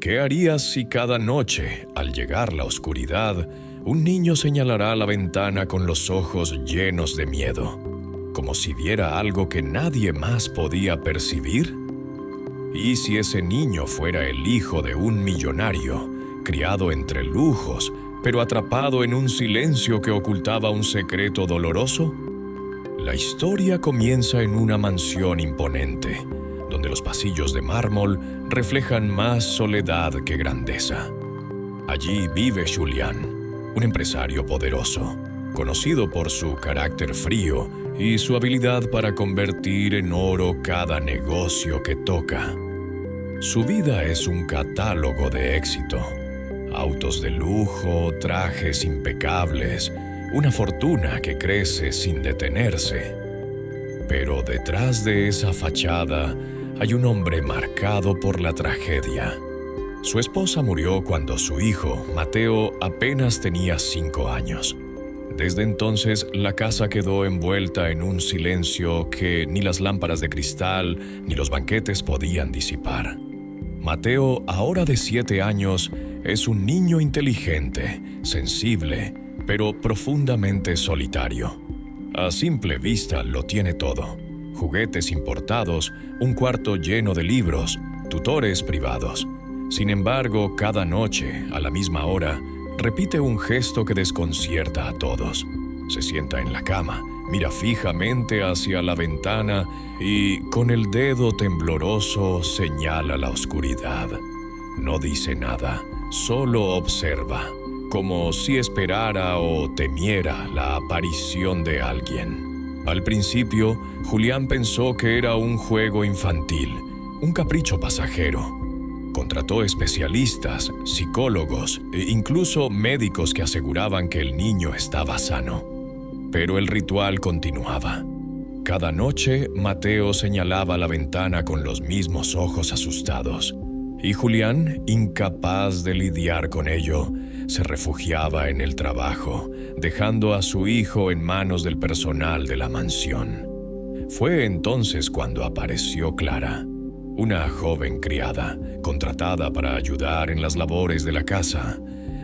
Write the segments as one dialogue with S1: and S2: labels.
S1: ¿Qué harías si cada noche, al llegar la oscuridad, un niño señalará la ventana con los ojos llenos de miedo, como si viera algo que nadie más podía percibir? ¿Y si ese niño fuera el hijo de un millonario, criado entre lujos, pero atrapado en un silencio que ocultaba un secreto doloroso? La historia comienza en una mansión imponente, donde los pasillos de mármol reflejan más soledad que grandeza. Allí vive Julián, un empresario poderoso, conocido por su carácter frío y su habilidad para convertir en oro cada negocio que toca. Su vida es un catálogo de éxito. Autos de lujo, trajes impecables, una fortuna que crece sin detenerse. Pero detrás de esa fachada hay un hombre marcado por la tragedia. Su esposa murió cuando su hijo, Mateo, apenas tenía 5 años. Desde entonces, la casa quedó envuelta en un silencio que ni las lámparas de cristal ni los banquetes podían disipar. Mateo, ahora de 7 años, es un niño inteligente, sensible, pero profundamente solitario. A simple vista lo tiene todo: juguetes importados, un cuarto lleno de libros, tutores privados. Sin embargo, cada noche, a la misma hora, repite un gesto que desconcierta a todos. Se sienta en la cama, mira fijamente hacia la ventana y, con el dedo tembloroso, señala la oscuridad. No dice nada, solo observa, como si esperara o temiera la aparición de alguien. Al principio, Julián pensó que era un juego infantil, un capricho pasajero. Contrató especialistas, psicólogos e incluso médicos que aseguraban que el niño estaba sano. Pero el ritual continuaba. Cada noche, Mateo señalaba la ventana con los mismos ojos asustados, y Julián, incapaz de lidiar con ello, se refugiaba en el trabajo, dejando a su hijo en manos del personal de la mansión. Fue entonces cuando apareció Clara, una joven criada, contratada para ayudar en las labores de la casa.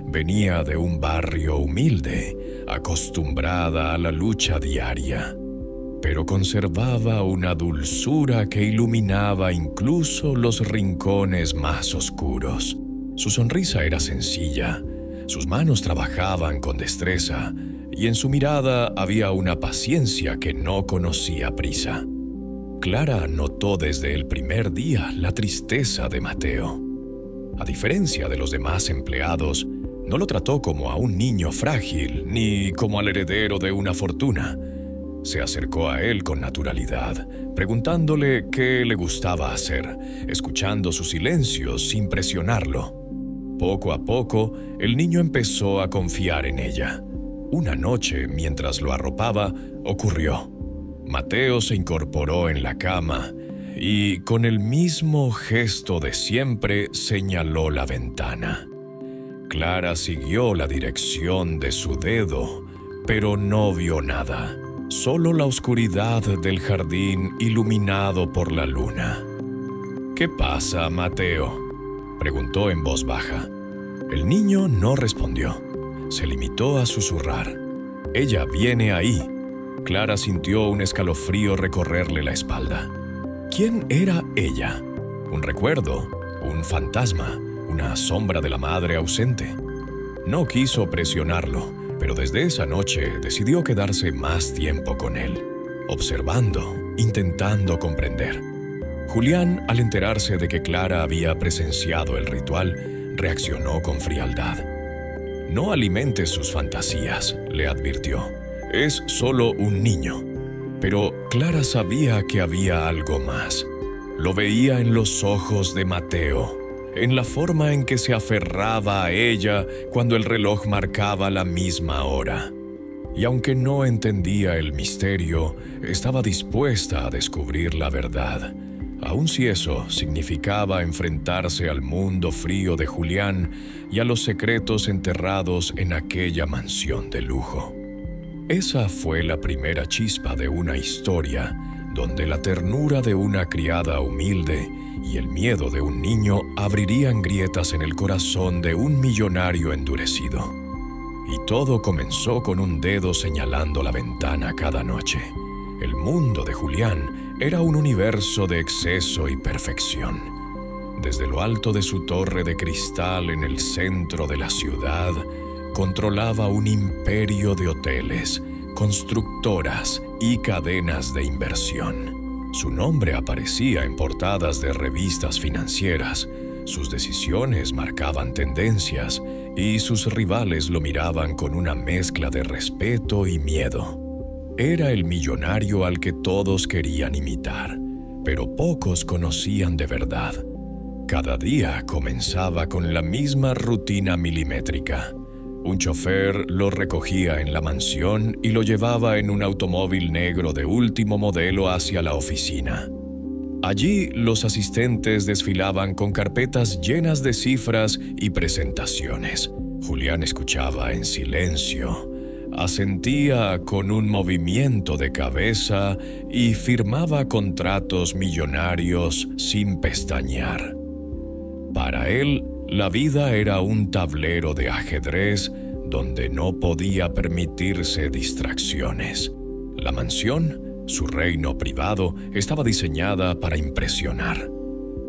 S1: Venía de un barrio humilde, acostumbrada a la lucha diaria, pero conservaba una dulzura que iluminaba incluso los rincones más oscuros. Su sonrisa era sencilla, sus manos trabajaban con destreza, y en su mirada había una paciencia que no conocía prisa. Clara notó desde el primer día la tristeza de Mateo. A diferencia de los demás empleados, no lo trató como a un niño frágil ni como al heredero de una fortuna. Se acercó a él con naturalidad, preguntándole qué le gustaba hacer, escuchando sus silencios sin presionarlo. Poco a poco, el niño empezó a confiar en ella. Una noche, mientras lo arropaba, ocurrió. Mateo se incorporó en la cama y, con el mismo gesto de siempre, señaló la ventana. Clara siguió la dirección de su dedo, pero no vio nada, solo la oscuridad del jardín iluminado por la luna. «¿Qué pasa, Mateo?», preguntó en voz baja. El niño no respondió. Se limitó a susurrar: «Ella viene ahí». Clara sintió un escalofrío recorrerle la espalda. ¿Quién era ella? ¿Un recuerdo? ¿Un fantasma? ¿Una sombra de la madre ausente? No quiso presionarlo, pero desde esa noche decidió quedarse más tiempo con él, observando, intentando comprender. Julián, al enterarse de que Clara había presenciado el ritual, reaccionó con frialdad. «No alimente sus fantasías», le advirtió. «Es solo un niño». Pero Clara sabía que había algo más. Lo veía en los ojos de Mateo, en la forma en que se aferraba a ella cuando el reloj marcaba la misma hora. Y aunque no entendía el misterio, estaba dispuesta a descubrir la verdad, aun si eso significaba enfrentarse al mundo frío de Julián y a los secretos enterrados en aquella mansión de lujo. Esa fue la primera chispa de una historia donde la ternura de una criada humilde y el miedo de un niño abrirían grietas en el corazón de un millonario endurecido. Y todo comenzó con un dedo señalando la ventana cada noche. El mundo de Julián era un universo de exceso y perfección. Desde lo alto de su torre de cristal en el centro de la ciudad, controlaba un imperio de hoteles, constructoras y cadenas de inversión. Su nombre aparecía en portadas de revistas financieras, sus decisiones marcaban tendencias y sus rivales lo miraban con una mezcla de respeto y miedo. Era el millonario al que todos querían imitar, pero pocos conocían de verdad. Cada día comenzaba con la misma rutina milimétrica. Un chofer lo recogía en la mansión y lo llevaba en un automóvil negro de último modelo hacia la oficina. Allí, los asistentes desfilaban con carpetas llenas de cifras y presentaciones. Julián escuchaba en silencio, asentía con un movimiento de cabeza y firmaba contratos millonarios sin pestañear. Para él, la vida era un tablero de ajedrez donde no podía permitirse distracciones. La mansión, su reino privado, estaba diseñada para impresionar.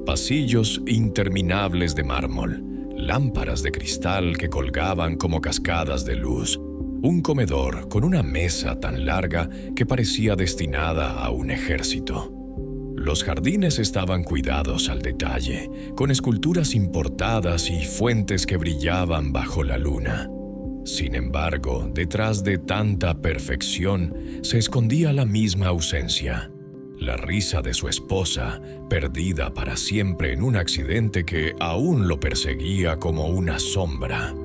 S1: Pasillos interminables de mármol, lámparas de cristal que colgaban como cascadas de luz, un comedor con una mesa tan larga que parecía destinada a un ejército. Los jardines estaban cuidados al detalle, con esculturas importadas y fuentes que brillaban bajo la luna. Sin embargo, detrás de tanta perfección se escondía la misma ausencia. La risa de su esposa, perdida para siempre en un accidente que aún lo perseguía como una sombra.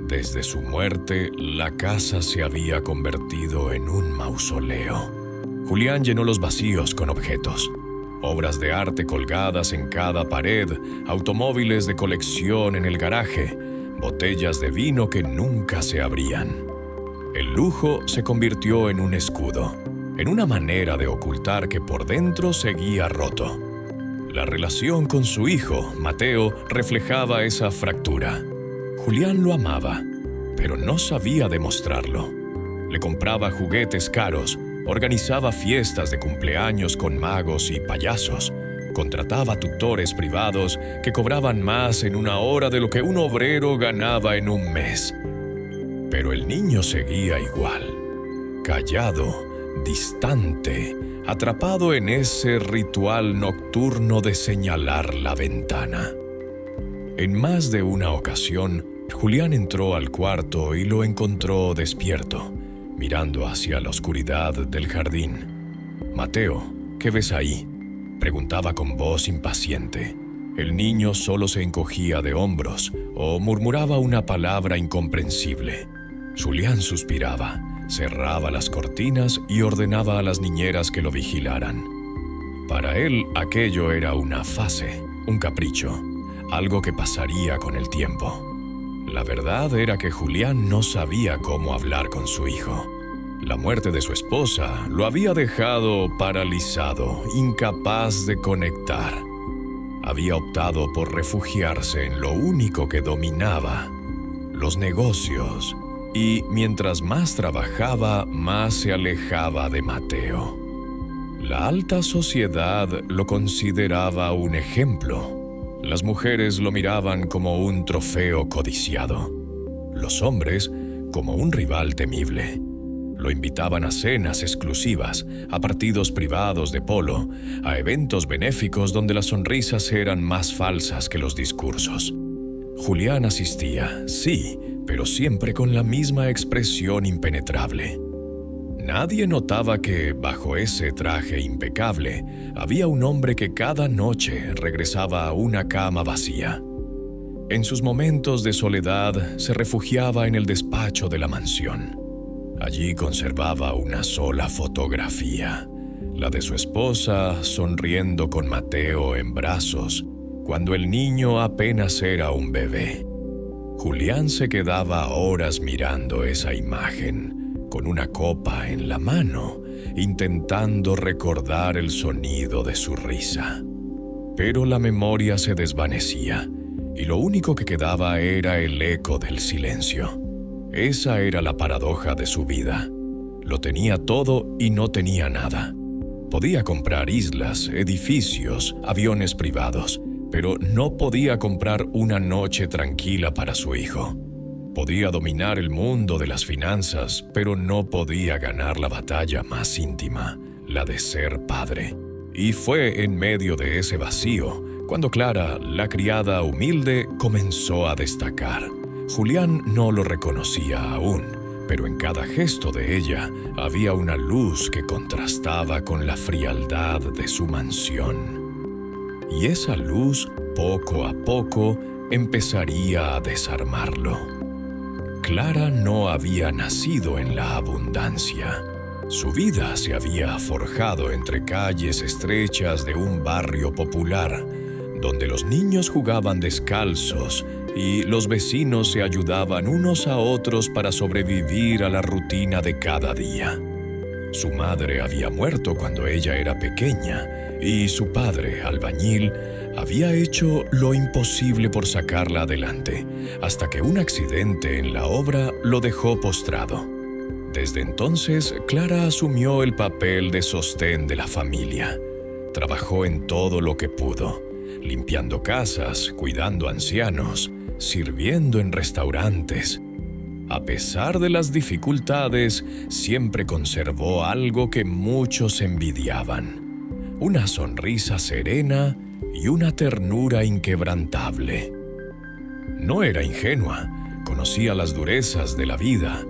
S1: Desde su muerte, la casa se había convertido en un mausoleo. Julián llenó los vacíos con objetos. Obras de arte colgadas en cada pared, automóviles de colección en el garaje, botellas de vino que nunca se abrían. El lujo se convirtió en un escudo, en una manera de ocultar que por dentro seguía roto. La relación con su hijo, Mateo, reflejaba esa fractura. Julián lo amaba, pero no sabía demostrarlo. Le compraba juguetes caros, organizaba fiestas de cumpleaños con magos y payasos, contrataba tutores privados que cobraban más en una hora de lo que un obrero ganaba en un mes. Pero el niño seguía igual, callado, distante, atrapado en ese ritual nocturno de señalar la ventana. En más de una ocasión, Julián entró al cuarto y lo encontró despierto, mirando hacia la oscuridad del jardín. «Mateo, ¿qué ves ahí?», preguntaba con voz impaciente. El niño solo se encogía de hombros o murmuraba una palabra incomprensible. Julián suspiraba, cerraba las cortinas y ordenaba a las niñeras que lo vigilaran. Para él, aquello era una fase, un capricho, algo que pasaría con el tiempo. La verdad era que Julián no sabía cómo hablar con su hijo. La muerte de su esposa lo había dejado paralizado, incapaz de conectar. Había optado por refugiarse en lo único que dominaba, los negocios, y mientras más trabajaba, más se alejaba de Mateo. La alta sociedad lo consideraba un ejemplo. Las mujeres lo miraban como un trofeo codiciado. Los hombres como un rival temible. Lo invitaban a cenas exclusivas, a partidos privados de polo, a eventos benéficos donde las sonrisas eran más falsas que los discursos. Julián asistía, sí, pero siempre con la misma expresión impenetrable. Nadie notaba que, bajo ese traje impecable, había un hombre que cada noche regresaba a una cama vacía. En sus momentos de soledad se refugiaba en el despacho de la mansión. Allí conservaba una sola fotografía, la de su esposa sonriendo con Mateo en brazos, cuando el niño apenas era un bebé. Julián se quedaba horas mirando esa imagen, con una copa en la mano, intentando recordar el sonido de su risa. pero la memoria se desvanecía y lo único que quedaba era el eco del silencio. Esa era la paradoja de su vida. Lo tenía todo y no tenía nada. Podía comprar islas, edificios, aviones privados, pero no podía comprar una noche tranquila para su hijo. Podía dominar el mundo de las finanzas, pero no podía ganar la batalla más íntima, la de ser padre. Y fue en medio de ese vacío cuando Clara, la criada humilde, comenzó a destacar. Julián no lo reconocía aún, pero en cada gesto de ella había una luz que contrastaba con la frialdad de su mansión. Y esa luz, poco a poco, empezaría a desarmarlo. Clara no había nacido en la abundancia. Su vida se había forjado entre calles estrechas de un barrio popular, donde los niños jugaban descalzos y los vecinos se ayudaban unos a otros para sobrevivir a la rutina de cada día. Su madre había muerto cuando ella era pequeña y su padre, albañil, había hecho lo imposible por sacarla adelante, hasta que un accidente en la obra lo dejó postrado. Desde entonces, Clara asumió el papel de sostén de la familia. Trabajó en todo lo que pudo, limpiando casas, cuidando ancianos, sirviendo en restaurantes. A pesar de las dificultades, siempre conservó algo que muchos envidiaban: una sonrisa serena y una ternura inquebrantable. No era ingenua, conocía las durezas de la vida,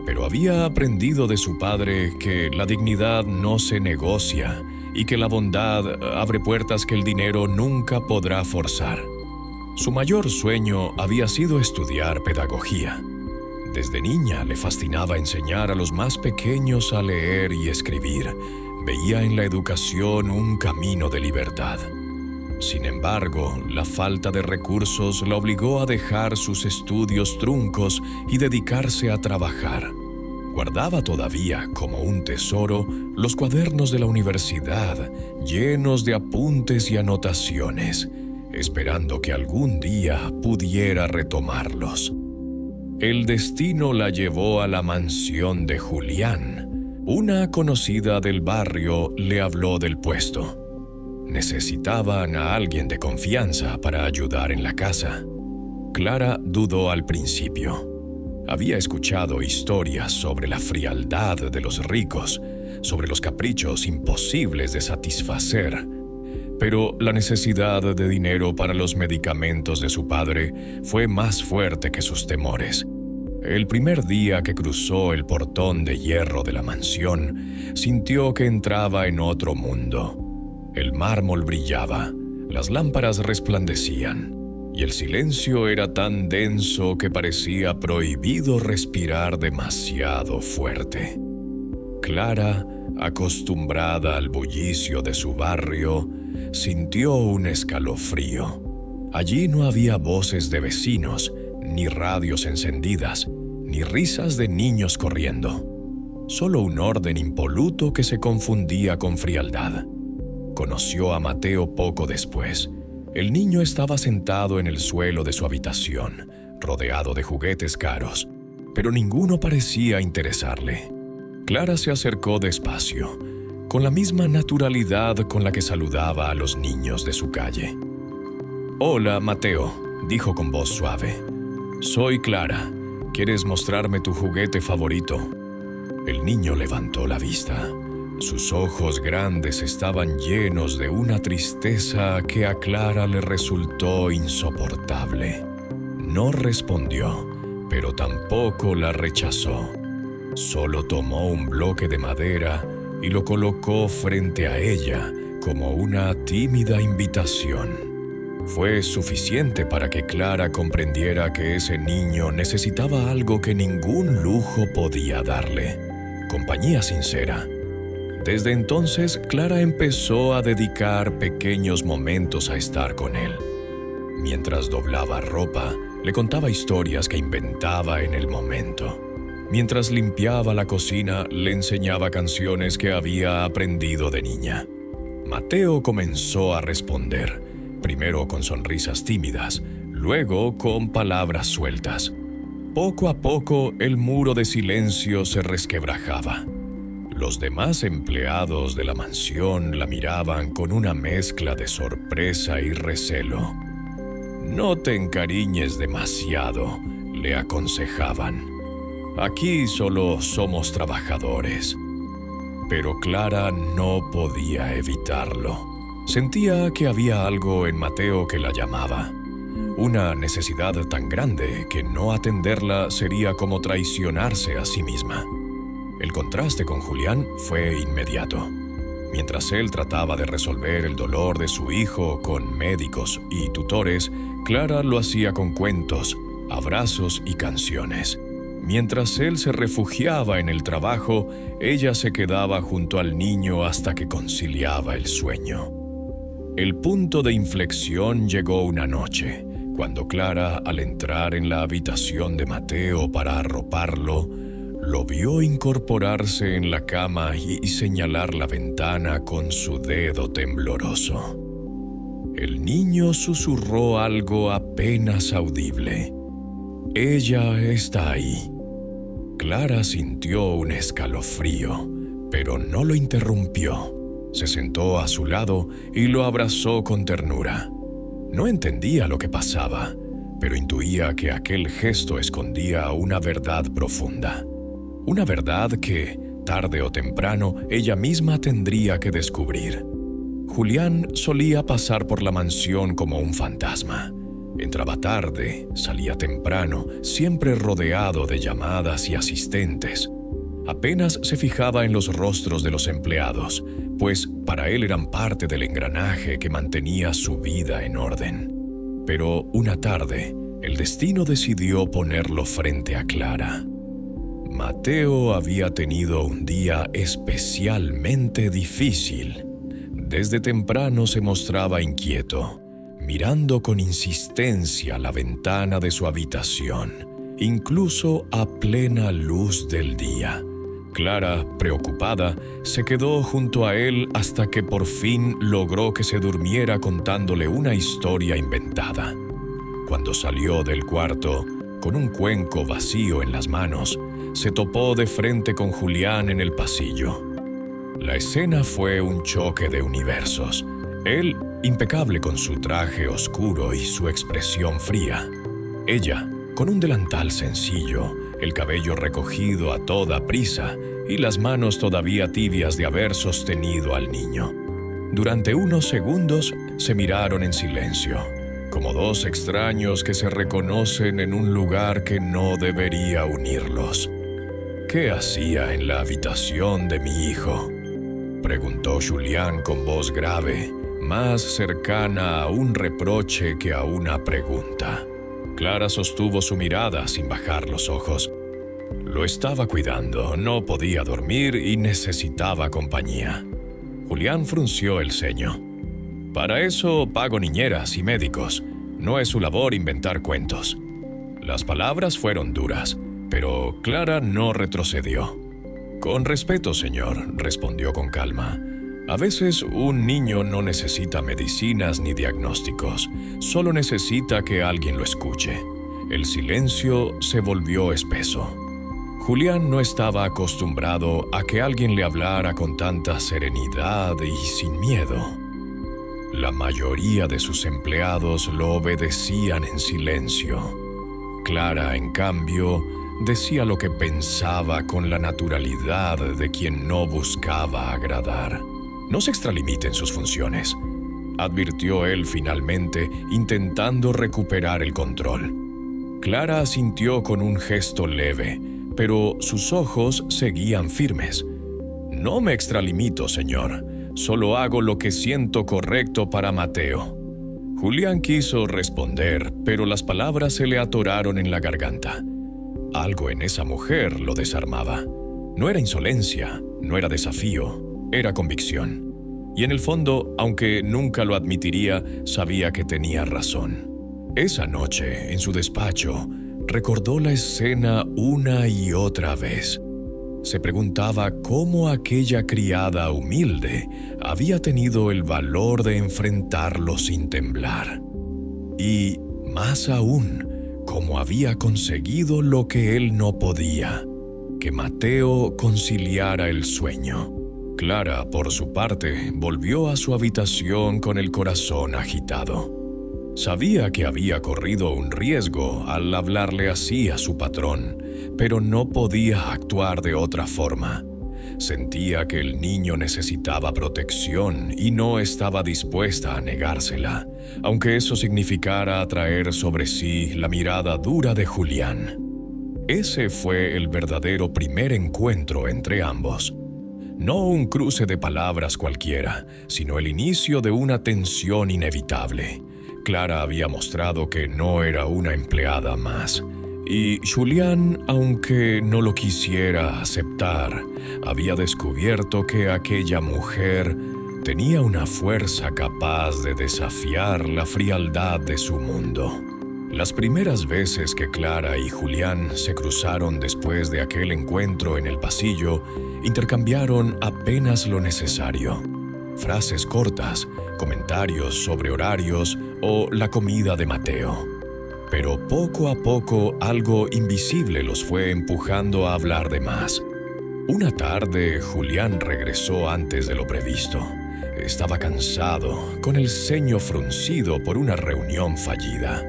S1: pero había aprendido de su padre que la dignidad no se negocia y que la bondad abre puertas que el dinero nunca podrá forzar. Su mayor sueño había sido estudiar pedagogía. Desde niña le fascinaba enseñar a los más pequeños a leer y escribir. Veía en la educación un camino de libertad. Sin embargo, la falta de recursos la obligó a dejar sus estudios truncos y dedicarse a trabajar. Guardaba todavía como un tesoro los cuadernos de la universidad, llenos de apuntes y anotaciones, esperando que algún día pudiera retomarlos. El destino la llevó a la mansión de Julián. Una conocida del barrio le habló del puesto. Necesitaban a alguien de confianza para ayudar en la casa. Clara dudó al principio. Había escuchado historias sobre la frialdad de los ricos, sobre los caprichos imposibles de satisfacer. Pero la necesidad de dinero para los medicamentos de su padre fue más fuerte que sus temores. El primer día que cruzó el portón de hierro de la mansión, sintió que entraba en otro mundo. El mármol brillaba, las lámparas resplandecían, y el silencio era tan denso que parecía prohibido respirar demasiado fuerte. Clara, acostumbrada al bullicio de su barrio, sintió un escalofrío. Allí no había voces de vecinos, ni radios encendidas, ni risas de niños corriendo. Solo un orden impoluto que se confundía con frialdad. Conoció a Mateo poco después. El niño estaba sentado en el suelo de su habitación, rodeado de juguetes caros, pero ninguno parecía interesarle. Clara se acercó despacio, con la misma naturalidad con la que saludaba a los niños de su calle. «Hola, Mateo», dijo con voz suave. «Soy Clara. ¿Quieres mostrarme tu juguete favorito?» El niño levantó la vista. Sus ojos grandes estaban llenos de una tristeza que a Clara le resultó insoportable. No respondió, pero tampoco la rechazó. Solo tomó un bloque de madera y lo colocó frente a ella como una tímida invitación. Fue suficiente para que Clara comprendiera que ese niño necesitaba algo que ningún lujo podía darle: compañía sincera. Desde entonces, Clara empezó a dedicar pequeños momentos a estar con él. Mientras doblaba ropa, le contaba historias que inventaba en el momento. Mientras limpiaba la cocina, le enseñaba canciones que había aprendido de niña. Mateo comenzó a responder, primero con sonrisas tímidas, luego con palabras sueltas. Poco a poco el muro de silencio se resquebrajaba. Los demás empleados de la mansión la miraban con una mezcla de sorpresa y recelo. «No te encariñes demasiado», le aconsejaban. «Aquí solo somos trabajadores». Pero Clara no podía evitarlo. Sentía que había algo en Mateo que la llamaba. Una necesidad tan grande que no atenderla sería como traicionarse a sí misma. El contraste con Julián fue inmediato. Mientras él trataba de resolver el dolor de su hijo con médicos y tutores, Clara lo hacía con cuentos, abrazos y canciones. Mientras él se refugiaba en el trabajo, ella se quedaba junto al niño hasta que conciliaba el sueño. El punto de inflexión llegó una noche, cuando Clara, al entrar en la habitación de Mateo para arroparlo, lo vio incorporarse en la cama y señalar la ventana con su dedo tembloroso. El niño susurró algo apenas audible. «Ella está ahí». Clara sintió un escalofrío, pero no lo interrumpió. Se sentó a su lado y lo abrazó con ternura. No entendía lo que pasaba, pero intuía que aquel gesto escondía una verdad profunda. Una verdad que, tarde o temprano, ella misma tendría que descubrir. Julián solía pasar por la mansión como un fantasma. Entraba tarde, salía temprano, siempre rodeado de llamadas y asistentes. Apenas se fijaba en los rostros de los empleados, pues para él eran parte del engranaje que mantenía su vida en orden. Pero una tarde, el destino decidió ponerlo frente a Clara. Mateo había tenido un día especialmente difícil. Desde temprano se mostraba inquieto, mirando con insistencia la ventana de su habitación, incluso a plena luz del día. Clara, preocupada, se quedó junto a él hasta que por fin logró que se durmiera contándole una historia inventada. Cuando salió del cuarto, con un cuenco vacío en las manos, se topó de frente con Julián en el pasillo. La escena fue un choque de universos. Él, impecable con su traje oscuro y su expresión fría. Ella, con un delantal sencillo, el cabello recogido a toda prisa y las manos todavía tibias de haber sostenido al niño. Durante unos segundos se miraron en silencio, como dos extraños que se reconocen en un lugar que no debería unirlos. «¿Qué hacía en la habitación de mi hijo?», preguntó Julián con voz grave, más cercana a un reproche que a una pregunta. Clara sostuvo su mirada sin bajar los ojos. Lo estaba cuidando, no podía dormir y necesitaba compañía. Julián frunció el ceño. «Para eso pago niñeras y médicos. No es su labor inventar cuentos». Las palabras fueron duras, pero Clara no retrocedió. «Con respeto, señor», respondió con calma. «A veces un niño no necesita medicinas ni diagnósticos, solo necesita que alguien lo escuche». El silencio se volvió espeso. Julián no estaba acostumbrado a que alguien le hablara con tanta serenidad y sin miedo. La mayoría de sus empleados lo obedecían en silencio. Clara, en cambio, decía lo que pensaba con la naturalidad de quien no buscaba agradar. «No se extralimite en sus funciones», advirtió él finalmente, intentando recuperar el control. Clara asintió con un gesto leve, pero sus ojos seguían firmes. «No me extralimito, señor. Solo hago lo que siento correcto para Mateo». Julián quiso responder, pero las palabras se le atoraron en la garganta. Algo en esa mujer lo desarmaba. No era insolencia, no era desafío, era convicción. Y en el fondo, aunque nunca lo admitiría, sabía que tenía razón. Esa noche, en su despacho, recordó la escena una y otra vez. Se preguntaba cómo aquella criada humilde había tenido el valor de enfrentarlo sin temblar. Y, más aún, cómo había conseguido lo que él no podía, que Mateo conciliara el sueño. Clara, por su parte, volvió a su habitación con el corazón agitado. Sabía que había corrido un riesgo al hablarle así a su patrón, pero no podía actuar de otra forma. Sentía que el niño necesitaba protección y no estaba dispuesta a negársela, aunque eso significara atraer sobre sí la mirada dura de Julián. Ese fue el verdadero primer encuentro entre ambos. No un cruce de palabras cualquiera, sino el inicio de una tensión inevitable. Clara había mostrado que no era una empleada más. Y Julián, aunque no lo quisiera aceptar, había descubierto que aquella mujer tenía una fuerza capaz de desafiar la frialdad de su mundo. Las primeras veces que Clara y Julián se cruzaron después de aquel encuentro en el pasillo, intercambiaron apenas lo necesario. Frases cortas, comentarios sobre horarios o la comida de Mateo. Pero poco a poco algo invisible los fue empujando a hablar de más. Una tarde, Julián regresó antes de lo previsto. Estaba cansado, con el ceño fruncido por una reunión fallida.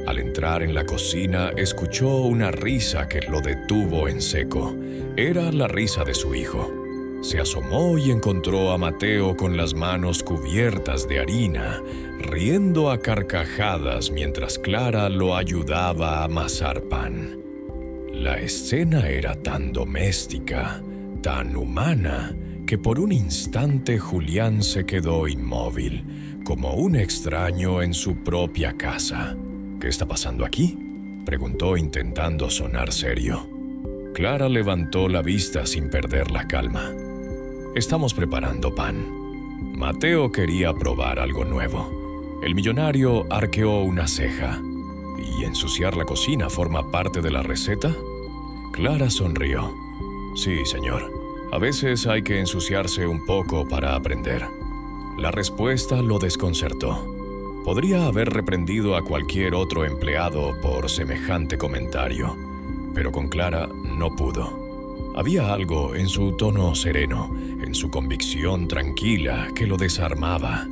S1: Al entrar en la cocina, escuchó una risa que lo detuvo en seco. Era la risa de su hijo. Se asomó y encontró a Mateo con las manos cubiertas de harina, riendo a carcajadas mientras Clara lo ayudaba a amasar pan. La escena era tan doméstica, tan humana, que por un instante Julián se quedó inmóvil, como un extraño en su propia casa. «¿Qué está pasando aquí?», preguntó intentando sonar serio. Clara levantó la vista sin perder la calma. «Estamos preparando pan». Mateo quería probar algo nuevo. El millonario arqueó una ceja. ¿Y ensuciar la cocina forma parte de la receta? Clara sonrió. «Sí, señor. A veces hay que ensuciarse un poco para aprender». La respuesta lo desconcertó. Podría haber reprendido a cualquier otro empleado por semejante comentario, pero con Clara no pudo. Había algo en su tono sereno, en su convicción tranquila, que lo desarmaba.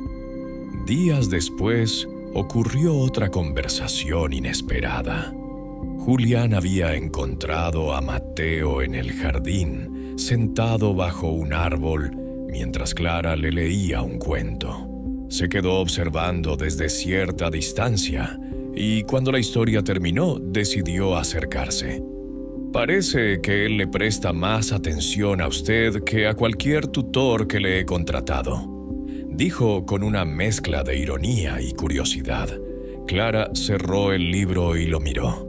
S1: Días después, ocurrió otra conversación inesperada. Julián había encontrado a Mateo en el jardín, sentado bajo un árbol, mientras Clara le leía un cuento. Se quedó observando desde cierta distancia y cuando la historia terminó, decidió acercarse. «Parece que él le presta más atención a usted que a cualquier tutor que le he contratado», dijo con una mezcla de ironía y curiosidad. Clara cerró el libro y lo miró.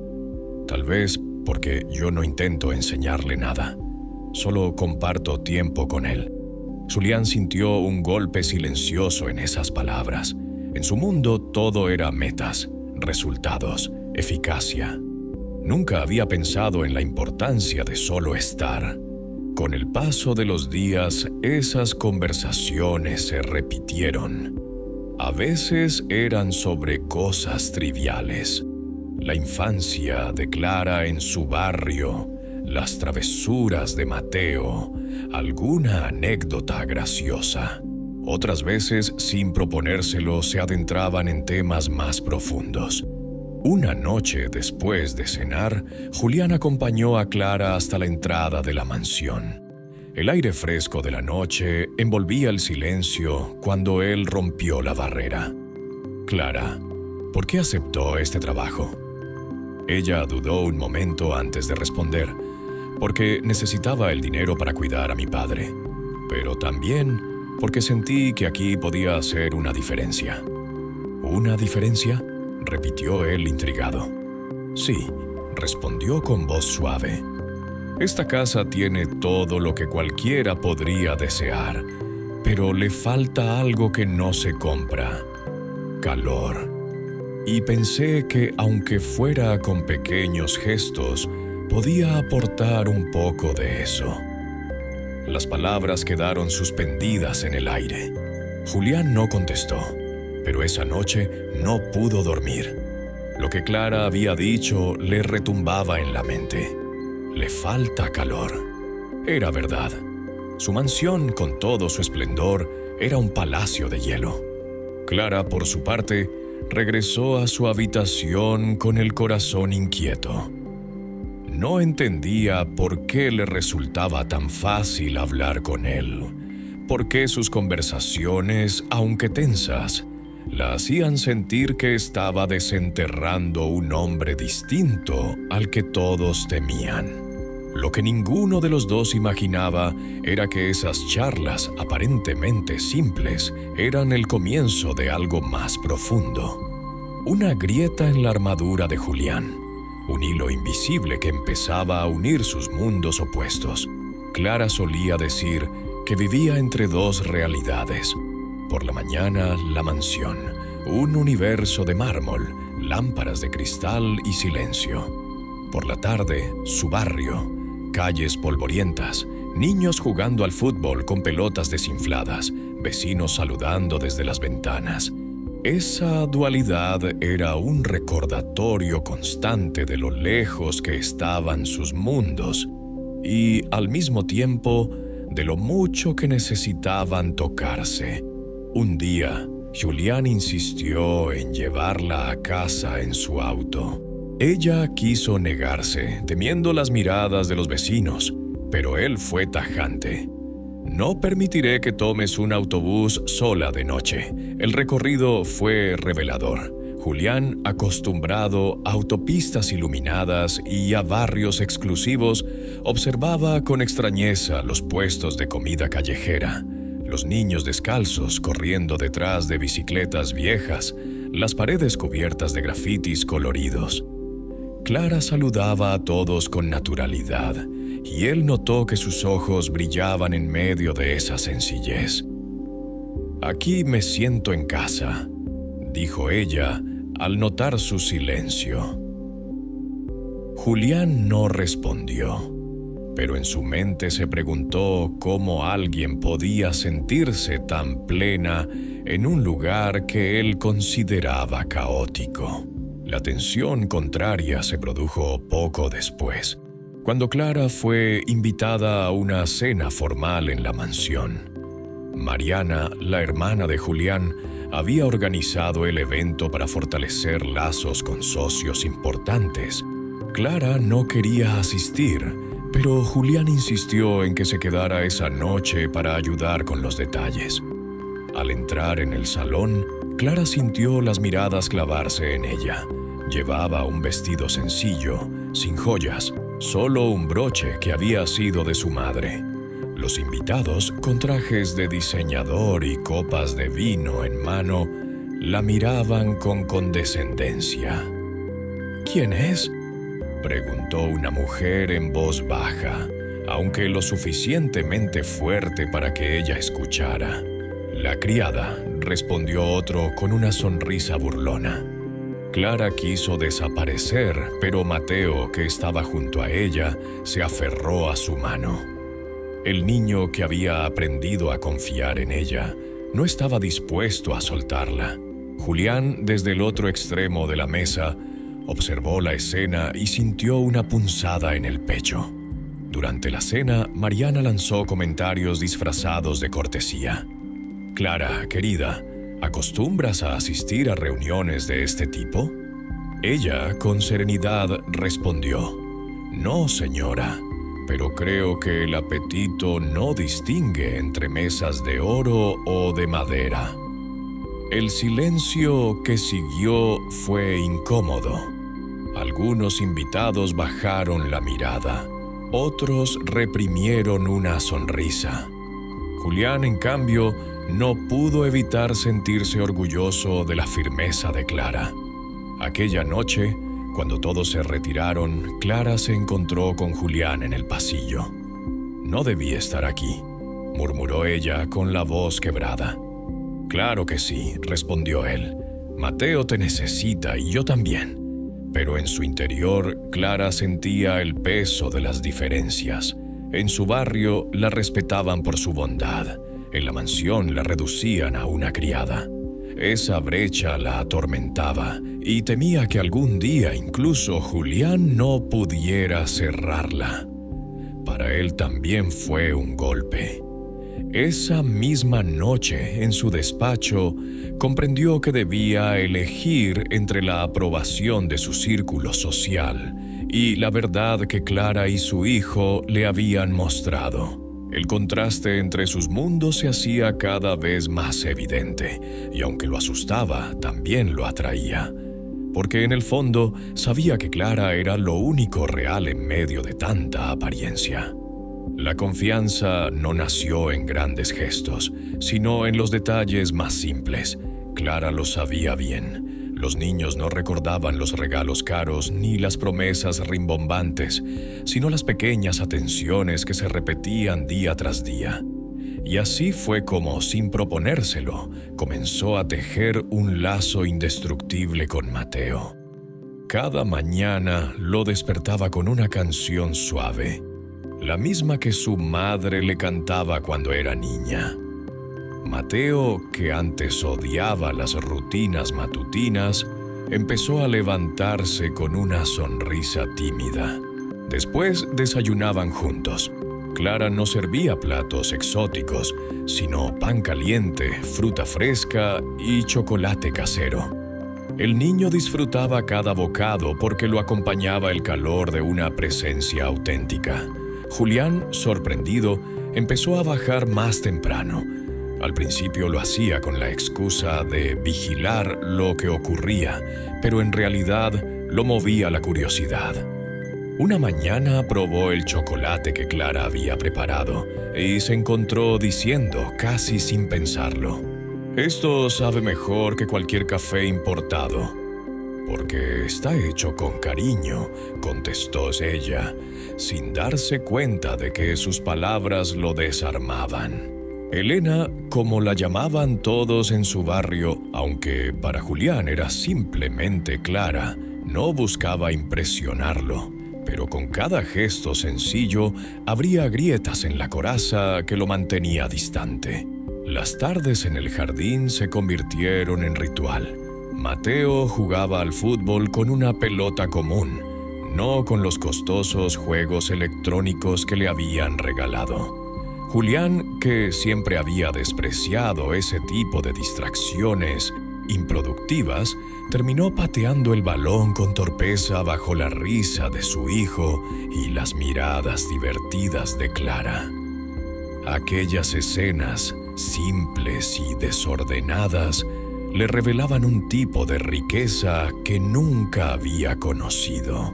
S1: «Tal vez porque yo no intento enseñarle nada. Solo comparto tiempo con él». Julián sintió un golpe silencioso en esas palabras. En su mundo todo era metas, resultados, eficacia. Nunca había pensado en la importancia de solo estar. Con el paso de los días, esas conversaciones se repitieron. A veces eran sobre cosas triviales. La infancia de Clara en su barrio, las travesuras de Mateo, alguna anécdota graciosa. Otras veces, sin proponérselo, se adentraban en temas más profundos. Una noche después de cenar, Julián acompañó a Clara hasta la entrada de la mansión. El aire fresco de la noche envolvía el silencio cuando él rompió la barrera. «Clara, ¿por qué aceptó este trabajo?». Ella dudó un momento antes de responder. «Porque necesitaba el dinero para cuidar a mi padre, pero también porque sentí que aquí podía hacer una diferencia». «¿Una diferencia?», repitió él intrigado. «Sí», respondió con voz suave. «Esta casa tiene todo lo que cualquiera podría desear, pero le falta algo que no se compra: calor. Y pensé que, aunque fuera con pequeños gestos, podía aportar un poco de eso». Las palabras quedaron suspendidas en el aire. Julián no contestó, pero esa noche no pudo dormir. Lo que Clara había dicho le retumbaba en la mente. Le falta calor. Era verdad. Su mansión, con todo su esplendor, era un palacio de hielo. Clara, por su parte, regresó a su habitación con el corazón inquieto. No entendía por qué le resultaba tan fácil hablar con él, por qué sus conversaciones, aunque tensas, la hacían sentir que estaba desenterrando un hombre distinto al que todos temían. Lo que ninguno de los dos imaginaba era que esas charlas aparentemente simples eran el comienzo de algo más profundo. Una grieta en la armadura de Julián, un hilo invisible que empezaba a unir sus mundos opuestos. Clara solía decir que vivía entre dos realidades. Por la mañana, la mansión, un universo de mármol, lámparas de cristal y silencio. Por la tarde, su barrio, calles polvorientas, niños jugando al fútbol con pelotas desinfladas, vecinos saludando desde las ventanas. Esa dualidad era un recordatorio constante de lo lejos que estaban sus mundos y, al mismo tiempo, de lo mucho que necesitaban tocarse. Un día, Julián insistió en llevarla a casa en su auto. Ella quiso negarse, temiendo las miradas de los vecinos, pero él fue tajante. No permitiré que tomes un autobús sola de noche. El recorrido fue revelador. Julián, acostumbrado a autopistas iluminadas y a barrios exclusivos, observaba con extrañeza los puestos de comida callejera, los niños descalzos corriendo detrás de bicicletas viejas, las paredes cubiertas de grafitis coloridos. Clara saludaba a todos con naturalidad, y él notó que sus ojos brillaban en medio de esa sencillez. «Aquí me siento en casa», dijo ella al notar su silencio. Julián no respondió, pero en su mente se preguntó cómo alguien podía sentirse tan plena en un lugar que él consideraba caótico. La tensión contraria se produjo poco después, cuando Clara fue invitada a una cena formal en la mansión. Mariana, la hermana de Julián, había organizado el evento para fortalecer lazos con socios importantes. Clara no quería asistir, pero Julián insistió en que se quedara esa noche para ayudar con los detalles. Al entrar en el salón, Clara sintió las miradas clavarse en ella. Llevaba un vestido sencillo, sin joyas, solo un broche que había sido de su madre. Los invitados, con trajes de diseñador y copas de vino en mano, la miraban con condescendencia. «¿Quién es?», preguntó una mujer en voz baja, aunque lo suficientemente fuerte para que ella escuchara. «La criada», respondió otro con una sonrisa burlona. Clara quiso desaparecer, pero Mateo, que estaba junto a ella, se aferró a su mano. El niño, que había aprendido a confiar en ella, no estaba dispuesto a soltarla. Julián, desde el otro extremo de la mesa, observó la escena y sintió una punzada en el pecho. Durante la cena, Mariana lanzó comentarios disfrazados de cortesía. «Clara, querida, ¿acostumbras a asistir a reuniones de este tipo?». Ella, con serenidad, respondió: «No, señora, pero creo que el apetito no distingue entre mesas de oro o de madera». El silencio que siguió fue incómodo. Algunos invitados bajaron la mirada, otros reprimieron una sonrisa. Julián, en cambio, no pudo evitar sentirse orgulloso de la firmeza de Clara. Aquella noche, cuando todos se retiraron, Clara se encontró con Julián en el pasillo. «No debí estar aquí», murmuró ella con la voz quebrada. «Claro que sí», respondió él. «Mateo te necesita y yo también». Pero en su interior, Clara sentía el peso de las diferencias. En su barrio la respetaban por su bondad. En la mansión la reducían a una criada. Esa brecha la atormentaba y temía que algún día incluso Julián no pudiera cerrarla. Para él también fue un golpe. Esa misma noche, en su despacho, comprendió que debía elegir entre la aprobación de su círculo social y la verdad que Clara y su hijo le habían mostrado. El contraste entre sus mundos se hacía cada vez más evidente, y aunque lo asustaba, también lo atraía. Porque en el fondo sabía que Clara era lo único real en medio de tanta apariencia. La confianza no nació en grandes gestos, sino en los detalles más simples. Clara lo sabía bien. Los niños no recordaban los regalos caros ni las promesas rimbombantes, sino las pequeñas atenciones que se repetían día tras día. Y así fue como, sin proponérselo, comenzó a tejer un lazo indestructible con Mateo. Cada mañana lo despertaba con una canción suave, la misma que su madre le cantaba cuando era niña. Mateo, que antes odiaba las rutinas matutinas, empezó a levantarse con una sonrisa tímida. Después desayunaban juntos. Clara no servía platos exóticos, sino pan caliente, fruta fresca y chocolate casero. El niño disfrutaba cada bocado porque lo acompañaba el calor de una presencia auténtica. Julián, sorprendido, empezó a bajar más temprano. Al principio lo hacía con la excusa de vigilar lo que ocurría, pero en realidad lo movía la curiosidad. Una mañana probó el chocolate que Clara había preparado y se encontró diciendo, casi sin pensarlo: «Esto sabe mejor que cualquier café importado». «Porque está hecho con cariño», contestó ella, sin darse cuenta de que sus palabras lo desarmaban. Elena, como la llamaban todos en su barrio, aunque para Julián era simplemente Clara, no buscaba impresionarlo, pero con cada gesto sencillo abría grietas en la coraza que lo mantenía distante. Las tardes en el jardín se convirtieron en ritual. Mateo jugaba al fútbol con una pelota común, no con los costosos juegos electrónicos que le habían regalado. Julián, que siempre había despreciado ese tipo de distracciones improductivas, terminó pateando el balón con torpeza bajo la risa de su hijo y las miradas divertidas de Clara. Aquellas escenas, simples y desordenadas, le revelaban un tipo de riqueza que nunca había conocido.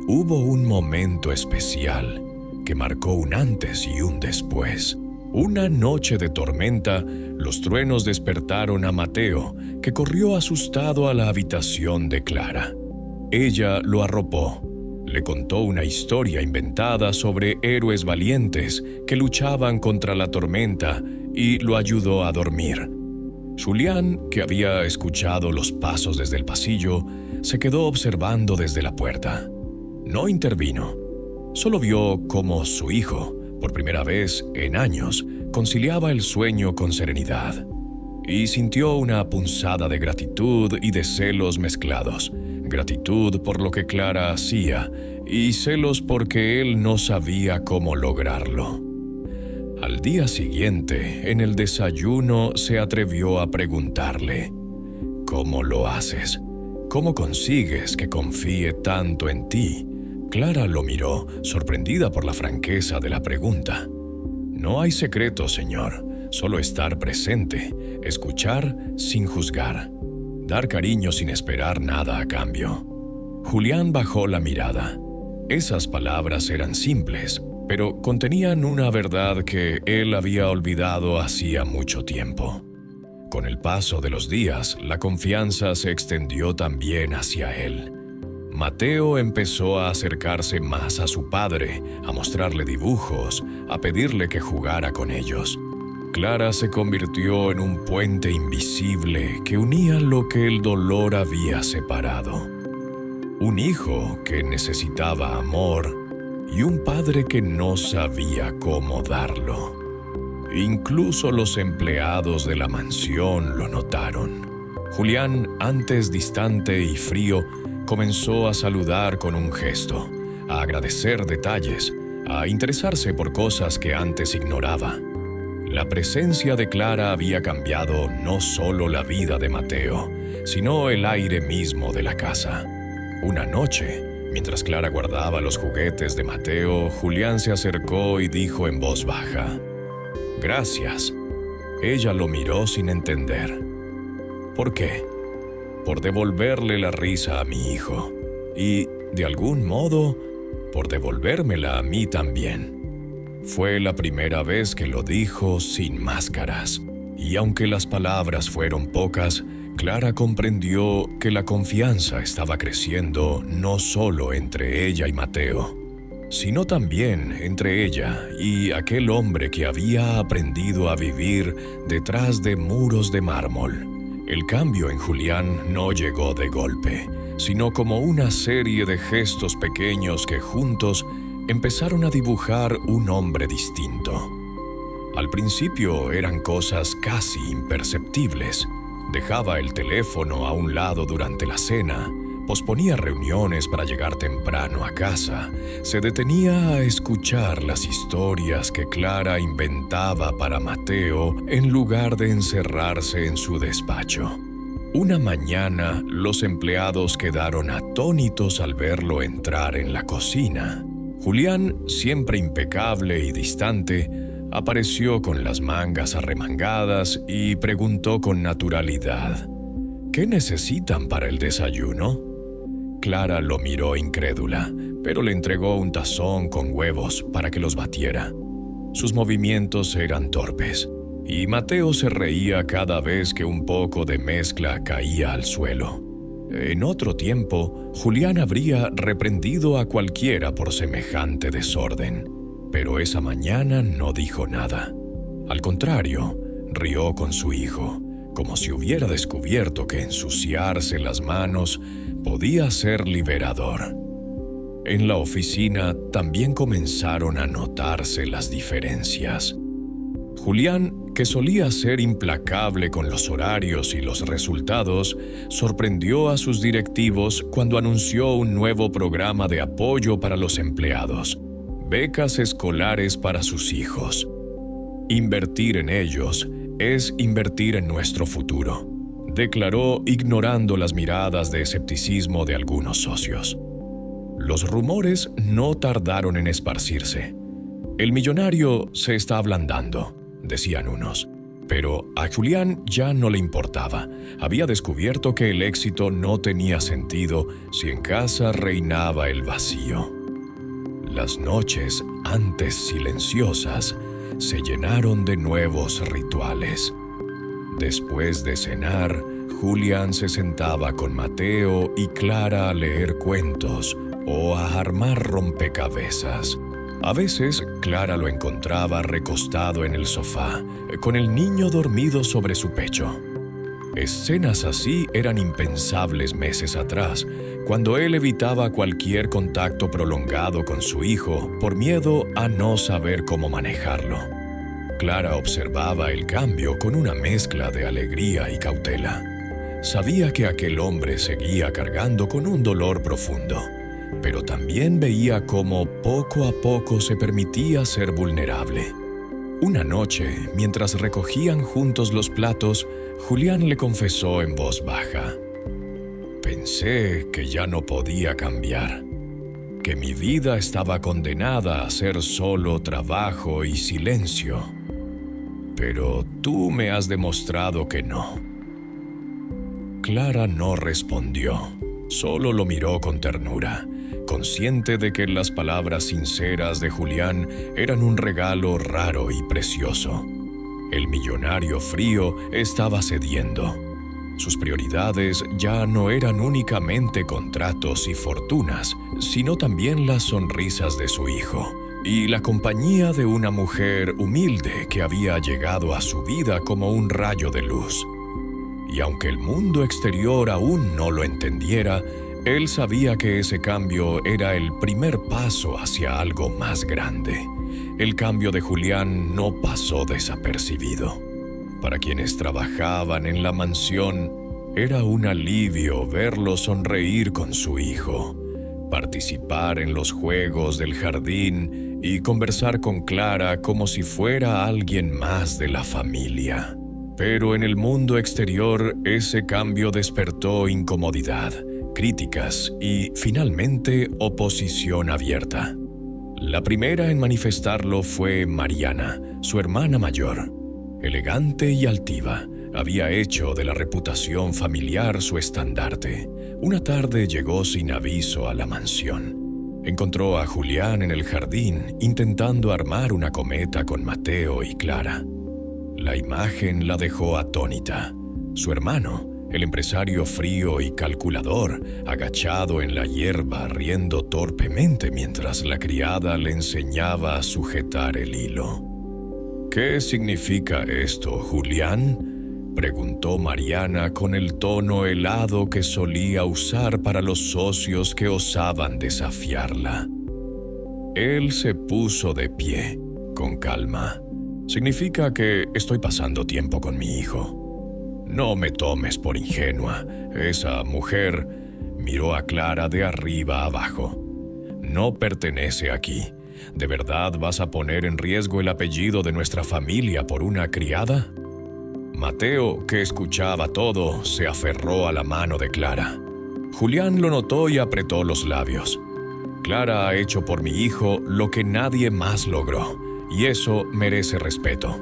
S1: Hubo un momento especial que marcó un antes y un después. Una noche de tormenta, los truenos despertaron a Mateo, que corrió asustado a la habitación de Clara. Ella lo arropó, le contó una historia inventada sobre héroes valientes que luchaban contra la tormenta y lo ayudó a dormir. Julián, que había escuchado los pasos desde el pasillo, se quedó observando desde la puerta. No intervino. Solo vio cómo su hijo, por primera vez en años, conciliaba el sueño con serenidad. Y sintió una punzada de gratitud y de celos mezclados. Gratitud por lo que Clara hacía y celos porque él no sabía cómo lograrlo. Al día siguiente, en el desayuno, se atrevió a preguntarle: «¿Cómo lo haces? ¿Cómo consigues que confíe tanto en ti?» Clara lo miró, sorprendida por la franqueza de la pregunta. «No hay secreto, señor. Solo estar presente, escuchar sin juzgar, dar cariño sin esperar nada a cambio». Julián bajó la mirada. Esas palabras eran simples, pero contenían una verdad que él había olvidado hacía mucho tiempo. Con el paso de los días, la confianza se extendió también hacia él. Mateo empezó a acercarse más a su padre, a mostrarle dibujos, a pedirle que jugara con ellos. Clara se convirtió en un puente invisible que unía lo que el dolor había separado. Un hijo que necesitaba amor y un padre que no sabía cómo darlo. Incluso los empleados de la mansión lo notaron. Julián, antes distante y frío, comenzó a saludar con un gesto, a agradecer detalles, a interesarse por cosas que antes ignoraba. La presencia de Clara había cambiado no solo la vida de Mateo, sino el aire mismo de la casa. Una noche, mientras Clara guardaba los juguetes de Mateo, Julián se acercó y dijo en voz baja: «Gracias». Ella lo miró sin entender. ¿Por qué? Por devolverle la risa a mi hijo. Y, de algún modo, por devolvérmela a mí también. Fue la primera vez que lo dijo sin máscaras. Y aunque las palabras fueron pocas, Clara comprendió que la confianza estaba creciendo no solo entre ella y Mateo, sino también entre ella y aquel hombre que había aprendido a vivir detrás de muros de mármol. El cambio en Julián no llegó de golpe, sino como una serie de gestos pequeños que juntos empezaron a dibujar un hombre distinto. Al principio eran cosas casi imperceptibles. Dejaba el teléfono a un lado durante la cena, posponía reuniones para llegar temprano a casa, se detenía a escuchar las historias que Clara inventaba para Mateo en lugar de encerrarse en su despacho. Una mañana, los empleados quedaron atónitos al verlo entrar en la cocina. Julián, siempre impecable y distante, apareció con las mangas arremangadas y preguntó con naturalidad: «¿Qué necesitan para el desayuno?». Clara lo miró incrédula, pero le entregó un tazón con huevos para que los batiera. Sus movimientos eran torpes, y Mateo se reía cada vez que un poco de mezcla caía al suelo. En otro tiempo, Julián habría reprendido a cualquiera por semejante desorden, pero esa mañana no dijo nada. Al contrario, rió con su hijo, como si hubiera descubierto que ensuciarse las manos podía ser liberador. En la oficina también comenzaron a notarse las diferencias. Julián, que solía ser implacable con los horarios y los resultados, sorprendió a sus directivos cuando anunció un nuevo programa de apoyo para los empleados: becas escolares para sus hijos. Invertir en ellos es invertir en nuestro futuro, declaró, ignorando las miradas de escepticismo de algunos socios. Los rumores no tardaron en esparcirse. El millonario se está ablandando, decían unos. Pero a Julián ya no le importaba. Había descubierto que el éxito no tenía sentido si en casa reinaba el vacío. Las noches, antes silenciosas, se llenaron de nuevos rituales. Después de cenar, Julián se sentaba con Mateo y Clara a leer cuentos o a armar rompecabezas. A veces, Clara lo encontraba recostado en el sofá, con el niño dormido sobre su pecho. Escenas así eran impensables meses atrás, cuando él evitaba cualquier contacto prolongado con su hijo por miedo a no saber cómo manejarlo. Clara observaba el cambio con una mezcla de alegría y cautela. Sabía que aquel hombre seguía cargando con un dolor profundo, pero también veía cómo poco a poco se permitía ser vulnerable. Una noche, mientras recogían juntos los platos, Julián le confesó en voz baja: «Pensé que ya no podía cambiar, que mi vida estaba condenada a ser solo trabajo y silencio. Pero tú me has demostrado que no». Clara no respondió, solo lo miró con ternura, consciente de que las palabras sinceras de Julián eran un regalo raro y precioso. El millonario frío estaba cediendo. Sus prioridades ya no eran únicamente contratos y fortunas, sino también las sonrisas de su hijo y la compañía de una mujer humilde que había llegado a su vida como un rayo de luz. Y aunque el mundo exterior aún no lo entendiera, Él sabía que ese cambio era el primer paso hacia algo más grande. El cambio de Julián no pasó desapercibido. Para quienes trabajaban en la mansión, era un alivio verlo sonreír con su hijo, participar en los juegos del jardín y conversar con Clara como si fuera alguien más de la familia. Pero en el mundo exterior, ese cambio despertó incomodidad, críticas y, finalmente, oposición abierta. La primera en manifestarlo fue Mariana, su hermana mayor. Elegante y altiva, había hecho de la reputación familiar su estandarte. Una tarde llegó sin aviso a la mansión. Encontró a Julián en el jardín intentando armar una cometa con Mateo y Clara. La imagen la dejó atónita. Su hermano, el empresario frío y calculador, agachado en la hierba riendo torpemente mientras la criada le enseñaba a sujetar el hilo. «¿Qué significa esto, Julián?», preguntó Mariana con el tono helado que solía usar para los socios que osaban desafiarla. Él se puso de pie, con calma. «Significa que estoy pasando tiempo con mi hijo. No me tomes por ingenua. Esa mujer», miró a Clara de arriba abajo, «no pertenece aquí. ¿De verdad vas a poner en riesgo el apellido de nuestra familia por una criada?». Mateo, que escuchaba todo, se aferró a la mano de Clara. Julián lo notó y apretó los labios. «Clara ha hecho por mi hijo lo que nadie más logró, y eso merece respeto».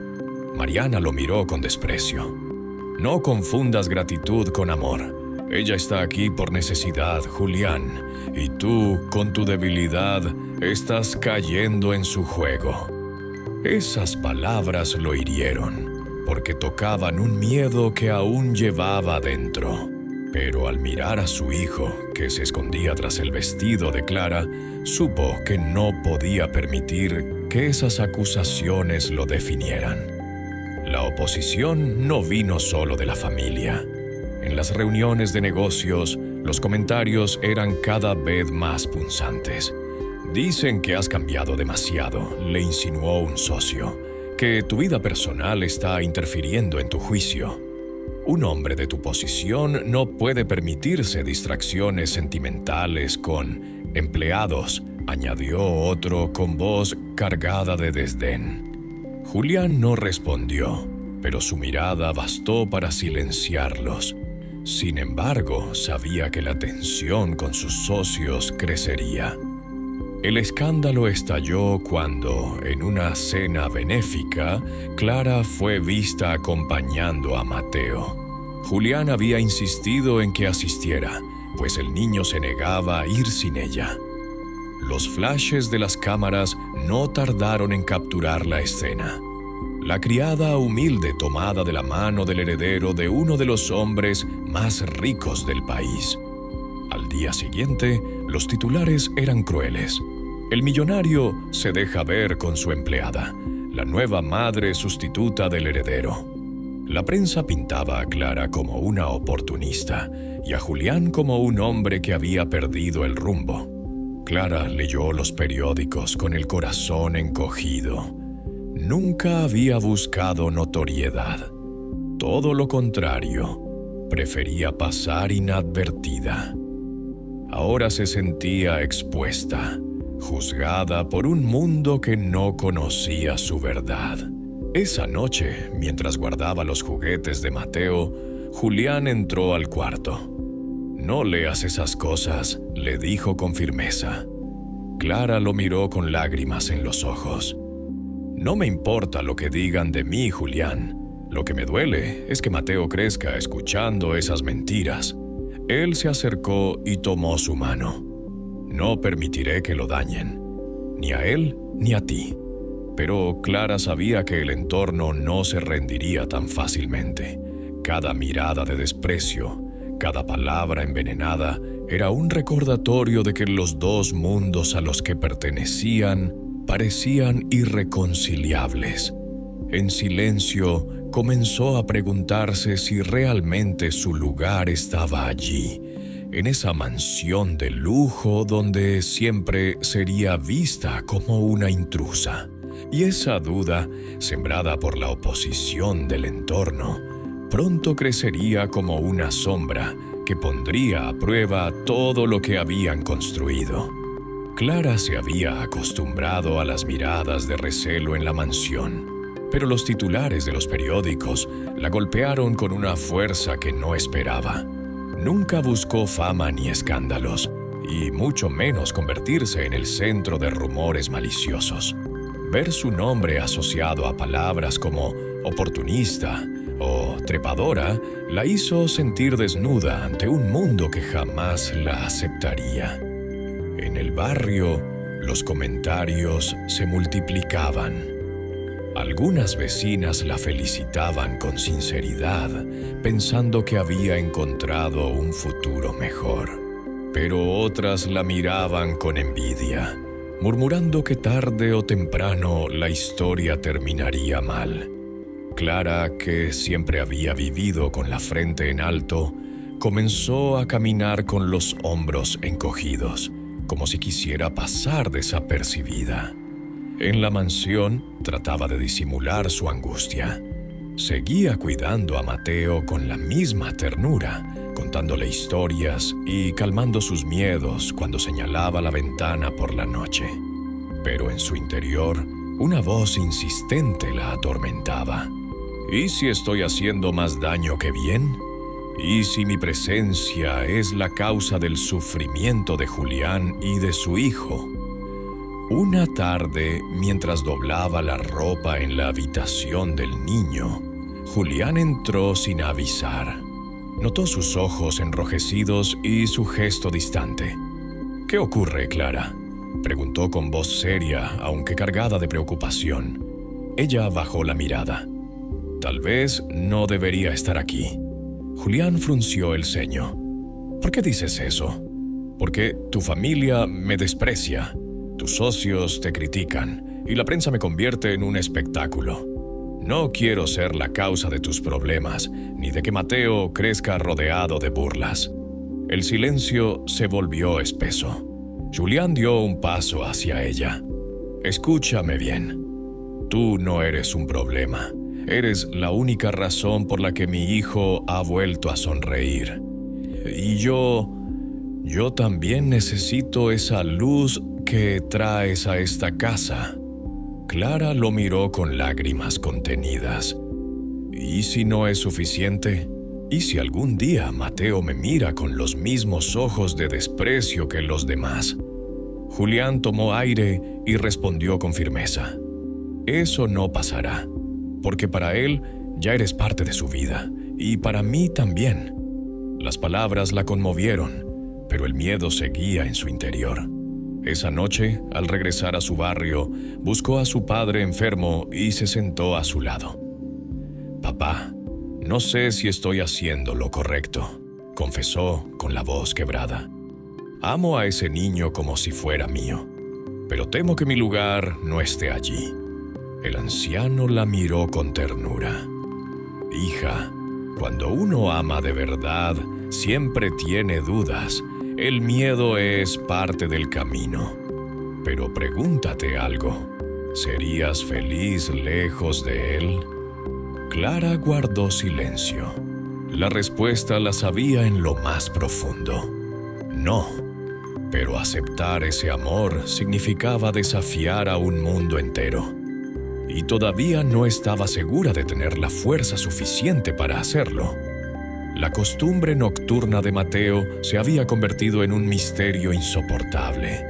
S1: Mariana lo miró con desprecio. «No confundas gratitud con amor. Ella está aquí por necesidad, Julián, y tú, con tu debilidad, estás cayendo en su juego». Esas palabras lo hirieron, porque tocaban un miedo que aún llevaba dentro. Pero al mirar a su hijo, que se escondía tras el vestido de Clara, supo que no podía permitir que esas acusaciones lo definieran. La oposición no vino solo de la familia. En las reuniones de negocios, los comentarios eran cada vez más punzantes. «Dicen que has cambiado demasiado», le insinuó un socio, «que tu vida personal está interfiriendo en tu juicio. Un hombre de tu posición no puede permitirse distracciones sentimentales con empleados», añadió otro con voz cargada de desdén. Julián no respondió, pero su mirada bastó para silenciarlos. Sin embargo, sabía que la tensión con sus socios crecería. El escándalo estalló cuando, en una cena benéfica, Clara fue vista acompañando a Mateo. Julián había insistido en que asistiera, pues el niño se negaba a ir sin ella. Los flashes de las cámaras no tardaron en capturar la escena. La criada humilde tomada de la mano del heredero de uno de los hombres más ricos del país. Al día siguiente, los titulares eran crueles. El millonario se deja ver con su empleada, la nueva madre sustituta del heredero. La prensa pintaba a Clara como una oportunista y a Julián como un hombre que había perdido el rumbo. Clara leyó los periódicos con el corazón encogido. Nunca había buscado notoriedad. Todo lo contrario, prefería pasar inadvertida. Ahora se sentía expuesta, juzgada por un mundo que no conocía su verdad. Esa noche, mientras guardaba los juguetes de Mateo, Julián entró al cuarto. «No leas esas cosas», le dijo con firmeza. Clara lo miró con lágrimas en los ojos. «No me importa lo que digan de mí, Julián. Lo que me duele es que Mateo crezca escuchando esas mentiras». Él se acercó y tomó su mano. «No permitiré que lo dañen, ni a él ni a ti». Pero Clara sabía que el entorno no se rendiría tan fácilmente. Cada mirada de desprecio, cada palabra envenenada, era un recordatorio de que los dos mundos a los que pertenecían parecían irreconciliables. En silencio, comenzó a preguntarse si realmente su lugar estaba allí, en esa mansión de lujo donde siempre sería vista como una intrusa. Y esa duda, sembrada por la oposición del entorno, pronto crecería como una sombra que pondría a prueba todo lo que habían construido. Clara se había acostumbrado a las miradas de recelo en la mansión, pero los titulares de los periódicos la golpearon con una fuerza que no esperaba. Nunca buscó fama ni escándalos, y mucho menos convertirse en el centro de rumores maliciosos. Ver su nombre asociado a palabras como oportunista o trepadora la hizo sentir desnuda ante un mundo que jamás la aceptaría. En el barrio, los comentarios se multiplicaban. Algunas vecinas la felicitaban con sinceridad, pensando que había encontrado un futuro mejor. Pero otras la miraban con envidia, murmurando que tarde o temprano la historia terminaría mal. Clara, que siempre había vivido con la frente en alto, comenzó a caminar con los hombros encogidos, como si quisiera pasar desapercibida. En la mansión trataba de disimular su angustia. Seguía cuidando a Mateo con la misma ternura, contándole historias y calmando sus miedos cuando señalaba la ventana por la noche. Pero en su interior, una voz insistente la atormentaba. ¿Y si estoy haciendo más daño que bien? ¿Y si mi presencia es la causa del sufrimiento de Julián y de su hijo? Una tarde, mientras doblaba la ropa en la habitación del niño, Julián entró sin avisar. Notó sus ojos enrojecidos y su gesto distante. «¿Qué ocurre, Clara?», preguntó con voz seria, aunque cargada de preocupación. Ella bajó la mirada. «Tal vez no debería estar aquí». Julián frunció el ceño. «¿Por qué dices eso?». «Porque tu familia me desprecia, tus socios te critican y la prensa me convierte en un espectáculo. No quiero ser la causa de tus problemas, ni de que Mateo crezca rodeado de burlas». El silencio se volvió espeso. Julián dio un paso hacia ella. «Escúchame bien. Tú no eres un problema. Eres la única razón por la que mi hijo ha vuelto a sonreír. Y yo también necesito esa luz que traes a esta casa». Clara lo miró con lágrimas contenidas. ¿Y si no es suficiente? ¿Y si algún día Mateo me mira con los mismos ojos de desprecio que los demás? Julián tomó aire y respondió con firmeza. «Eso no pasará, porque para él ya eres parte de su vida, y para mí también». Las palabras la conmovieron, pero el miedo seguía en su interior. Esa noche, al regresar a su barrio, buscó a su padre enfermo y se sentó a su lado. «Papá, no sé si estoy haciendo lo correcto», confesó con la voz quebrada. «Amo a ese niño como si fuera mío, pero temo que mi lugar no esté allí». El anciano la miró con ternura. «Hija, cuando uno ama de verdad, siempre tiene dudas. El miedo es parte del camino. Pero pregúntate algo. ¿Serías feliz lejos de él?». Clara guardó silencio. La respuesta la sabía en lo más profundo. No, pero aceptar ese amor significaba desafiar a un mundo entero. Y todavía no estaba segura de tener la fuerza suficiente para hacerlo. La costumbre nocturna de Mateo se había convertido en un misterio insoportable.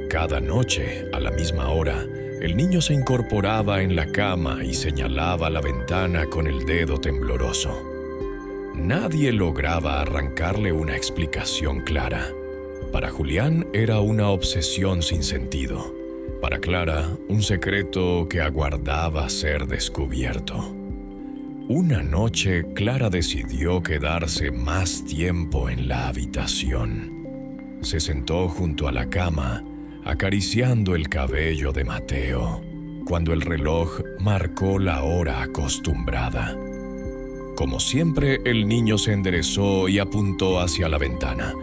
S1: Cada noche, a la misma hora, el niño se incorporaba en la cama y señalaba la ventana con el dedo tembloroso. Nadie lograba arrancarle una explicación clara. Para Julián era una obsesión sin sentido. Para Clara, un secreto que aguardaba ser descubierto. Una noche, Clara decidió quedarse más tiempo en la habitación. Se sentó junto a la cama, acariciando el cabello de Mateo, cuando el reloj marcó la hora acostumbrada. Como siempre, el niño se enderezó y apuntó hacia la ventana.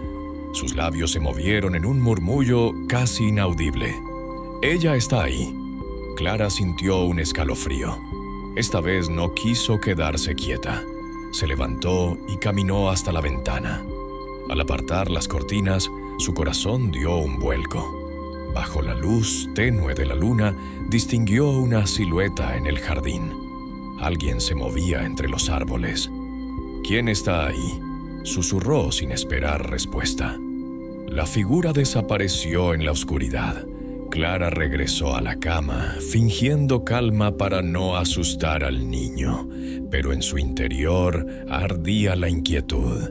S1: Sus labios se movieron en un murmullo casi inaudible. «Ella está ahí». Clara sintió un escalofrío. Esta vez no quiso quedarse quieta. Se levantó y caminó hasta la ventana. Al apartar las cortinas, su corazón dio un vuelco. Bajo la luz tenue de la luna, distinguió una silueta en el jardín. Alguien se movía entre los árboles. «¿Quién está ahí?», susurró sin esperar respuesta. La figura desapareció en la oscuridad. Clara regresó a la cama, fingiendo calma para no asustar al niño, pero en su interior ardía la inquietud.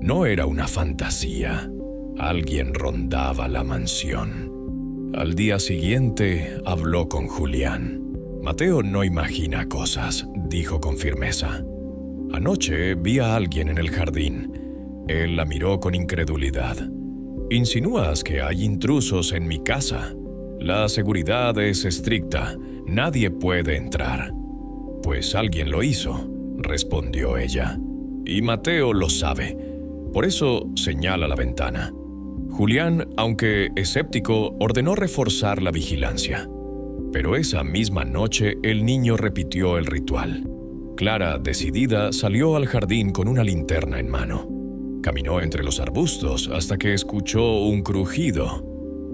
S1: No era una fantasía. Alguien rondaba la mansión. Al día siguiente habló con Julián. «Mateo no imagina cosas», dijo con firmeza. «Anoche vi a alguien en el jardín». Él la miró con incredulidad. «¿Insinúas que hay intrusos en mi casa? La seguridad es estricta. Nadie puede entrar». «Pues alguien lo hizo», respondió ella. «Y Mateo lo sabe. Por eso señala la ventana». Julián, aunque escéptico, ordenó reforzar la vigilancia. Pero esa misma noche el niño repitió el ritual. Clara, decidida, salió al jardín con una linterna en mano. Caminó entre los arbustos hasta que escuchó un crujido.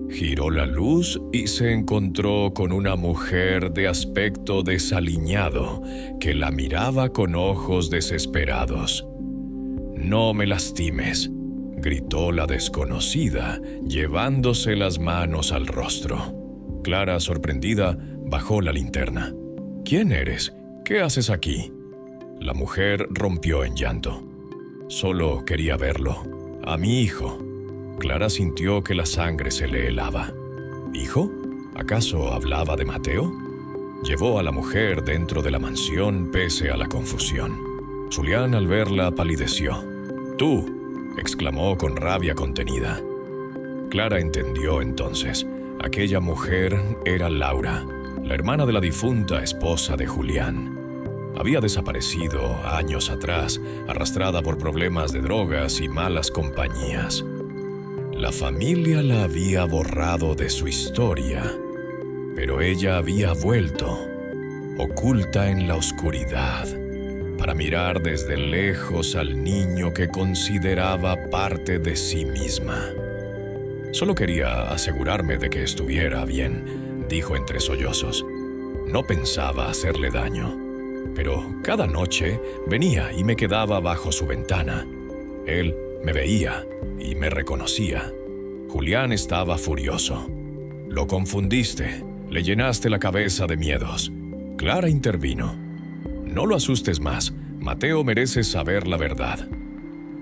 S1: Giró la luz y se encontró con una mujer de aspecto desaliñado que la miraba con ojos desesperados. «No me lastimes», gritó la desconocida, llevándose las manos al rostro. Clara, sorprendida, bajó la linterna. «¿Quién eres? ¿Qué haces aquí?». La mujer rompió en llanto. «Solo quería verlo. A mi hijo». Clara sintió que la sangre se le helaba. ¿Hijo? ¿Acaso hablaba de Mateo? Llevó a la mujer dentro de la mansión pese a la confusión. Julián, al verla, palideció. «¡Tú!», exclamó con rabia contenida. Clara entendió entonces. Aquella mujer era Laura, la hermana de la difunta esposa de Julián. Había desaparecido años atrás, arrastrada por problemas de drogas y malas compañías. La familia la había borrado de su historia, pero ella había vuelto, oculta en la oscuridad, para mirar desde lejos al niño que consideraba parte de sí misma. «Solo quería asegurarme de que estuviera bien», dijo entre sollozos. No pensaba hacerle daño, pero cada noche venía y me quedaba bajo su ventana. Él me veía y me reconocía. Julián estaba furioso. «Lo confundiste, le llenaste la cabeza de miedos». Clara intervino. «No lo asustes más, Mateo merece saber la verdad».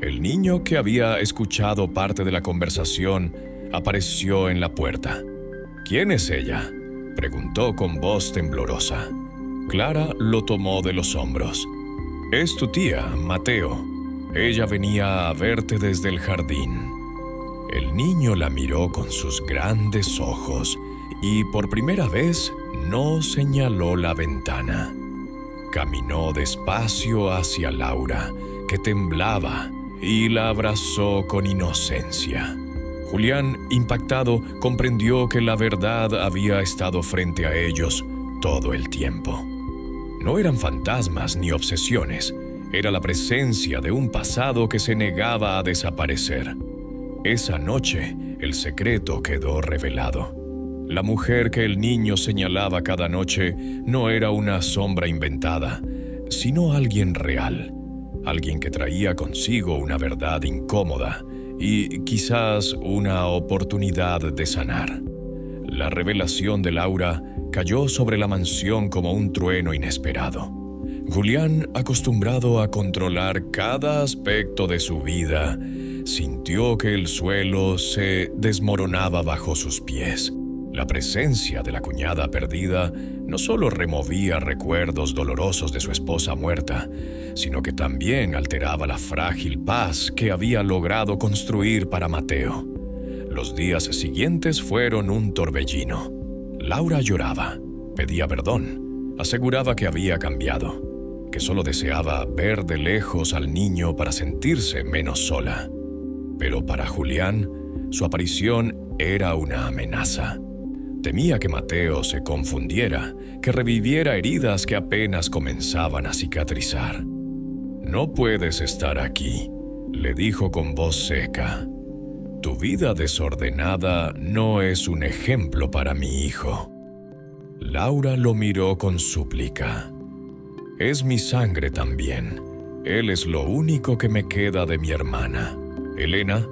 S1: El niño, que había escuchado parte de la conversación, apareció en la puerta. «¿Quién es ella?», preguntó con voz temblorosa. Clara lo tomó de los hombros. «Es tu tía, Mateo. Ella venía a verte desde el jardín». El niño la miró con sus grandes ojos y por primera vez no señaló la ventana. Caminó despacio hacia Laura, que temblaba, y la abrazó con inocencia. Julián, impactado, comprendió que la verdad había estado frente a ellos todo el tiempo. No eran fantasmas ni obsesiones, era la presencia de un pasado que se negaba a desaparecer. Esa noche, el secreto quedó revelado. La mujer que el niño señalaba cada noche no era una sombra inventada, sino alguien real, alguien que traía consigo una verdad incómoda y quizás una oportunidad de sanar. La revelación de Laura cayó sobre la mansión como un trueno inesperado. Julián, acostumbrado a controlar cada aspecto de su vida, sintió que el suelo se desmoronaba bajo sus pies. La presencia de la cuñada perdida no solo removía recuerdos dolorosos de su esposa muerta, sino que también alteraba la frágil paz que había logrado construir para Mateo. Los días siguientes fueron un torbellino. Laura lloraba, pedía perdón, aseguraba que había cambiado, que solo deseaba ver de lejos al niño para sentirse menos sola. Pero para Julián, su aparición era una amenaza. Temía que Mateo se confundiera, que reviviera heridas que apenas comenzaban a cicatrizar. «No puedes estar aquí», le dijo con voz seca. «Tu vida desordenada no es un ejemplo para mi hijo». Laura lo miró con súplica. «Es mi sangre también. Él es lo único que me queda de mi hermana. Elena,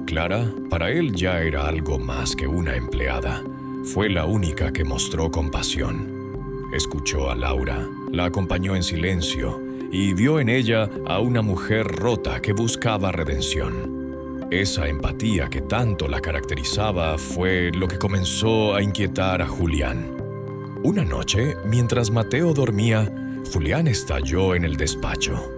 S1: Clara, para él ya era algo más que una empleada. Fue la única que mostró compasión». Escuchó a Laura, la acompañó en silencio y vio en ella a una mujer rota que buscaba redención. Esa empatía que tanto la caracterizaba fue lo que comenzó a inquietar a Julián. Una noche, mientras Mateo dormía, Julián estalló en el despacho.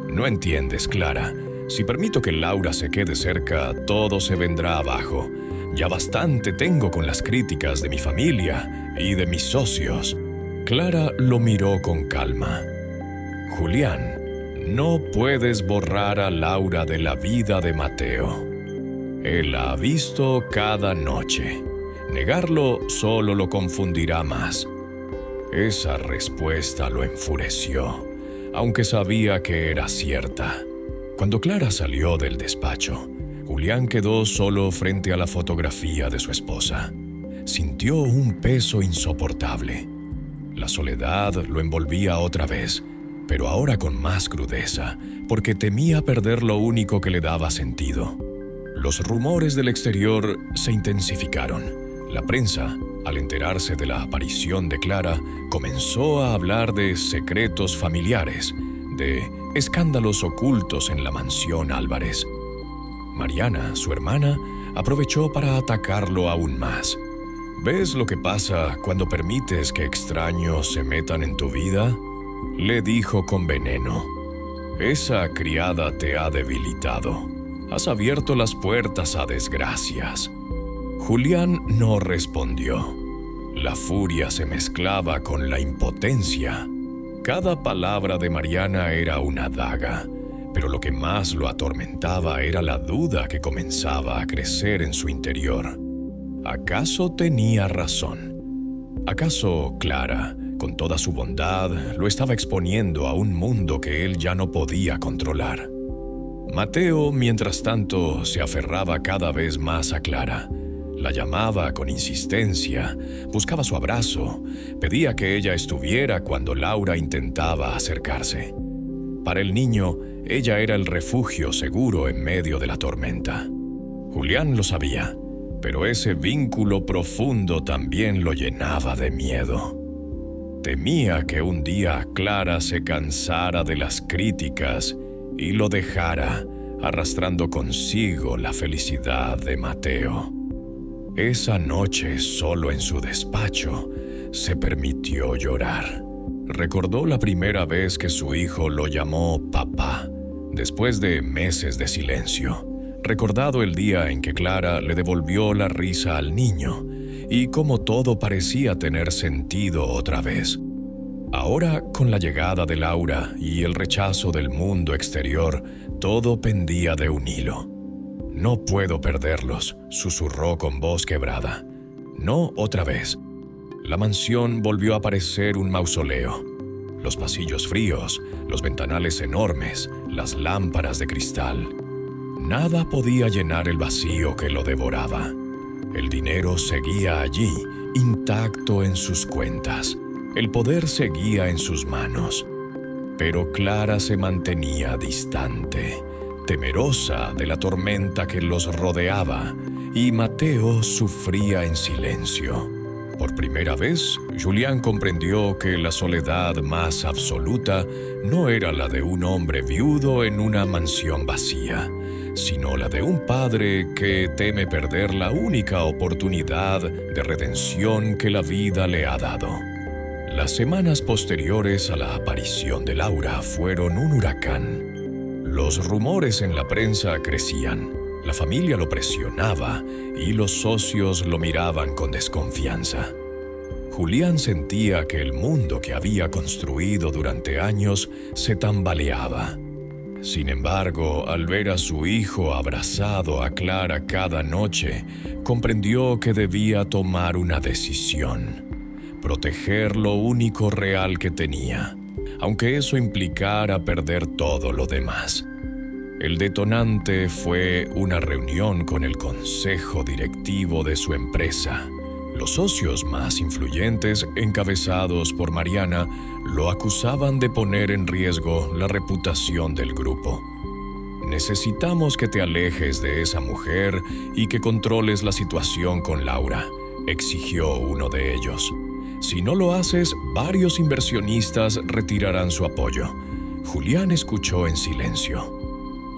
S1: «No entiendes, Clara. Si permito que Laura se quede cerca, todo se vendrá abajo. Ya bastante tengo con las críticas de mi familia y de mis socios». Clara lo miró con calma. «Julián, no puedes borrar a Laura de la vida de Mateo. Él la ha visto cada noche. Negarlo solo lo confundirá más». Esa respuesta lo enfureció, aunque sabía que era cierta. Cuando Clara salió del despacho, Julián quedó solo frente a la fotografía de su esposa. Sintió un peso insoportable. La soledad lo envolvía otra vez, pero ahora con más crudeza, porque temía perder lo único que le daba sentido. Los rumores del exterior se intensificaron. La prensa, al enterarse de la aparición de Clara, comenzó a hablar de secretos familiares, de escándalos ocultos en la mansión Álvarez. Mariana, su hermana, aprovechó para atacarlo aún más. «¿Ves lo que pasa cuando permites que extraños se metan en tu vida?», le dijo con veneno. «Esa criada te ha debilitado. Has abierto las puertas a desgracias». Julián no respondió. La furia se mezclaba con la impotencia. Cada palabra de Mariana era una daga, pero lo que más lo atormentaba era la duda que comenzaba a crecer en su interior. ¿Acaso tenía razón? ¿Acaso Clara, con toda su bondad, lo estaba exponiendo a un mundo que él ya no podía controlar? Mateo, mientras tanto, se aferraba cada vez más a Clara. La llamaba con insistencia, buscaba su abrazo, pedía que ella estuviera cuando Laura intentaba acercarse. Para el niño, ella era el refugio seguro en medio de la tormenta. Julián lo sabía, pero ese vínculo profundo también lo llenaba de miedo. Temía que un día Clara se cansara de las críticas y lo dejara, arrastrando consigo la felicidad de Mateo. Esa noche, solo en su despacho, se permitió llorar. Recordó la primera vez que su hijo lo llamó papá, después de meses de silencio. Recordado el día en que Clara le devolvió la risa al niño y cómo todo parecía tener sentido otra vez. Ahora, con la llegada de Laura y el rechazo del mundo exterior, todo pendía de un hilo. «No puedo perderlos», susurró con voz quebrada. «No otra vez». La mansión volvió a parecer un mausoleo. Los pasillos fríos, los ventanales enormes, las lámparas de cristal. Nada podía llenar el vacío que lo devoraba. El dinero seguía allí, intacto en sus cuentas. El poder seguía en sus manos. Pero Clara se mantenía distante, temerosa de la tormenta que los rodeaba, y Mateo sufría en silencio. Por primera vez, Julián comprendió que la soledad más absoluta no era la de un hombre viudo en una mansión vacía, sino la de un padre que teme perder la única oportunidad de redención que la vida le ha dado. Las semanas posteriores a la aparición de Laura fueron un huracán. Los rumores en la prensa crecían, la familia lo presionaba y los socios lo miraban con desconfianza. Julián sentía que el mundo que había construido durante años se tambaleaba. Sin embargo, al ver a su hijo abrazado a Clara cada noche, comprendió que debía tomar una decisión: proteger lo único real que tenía, aunque eso implicara perder todo lo demás. El detonante fue una reunión con el consejo directivo de su empresa. Los socios más influyentes, encabezados por Mariana, lo acusaban de poner en riesgo la reputación del grupo. «Necesitamos que te alejes de esa mujer y que controles la situación con Laura», exigió uno de ellos. «Si no lo haces, varios inversionistas retirarán su apoyo». Julián escuchó en silencio.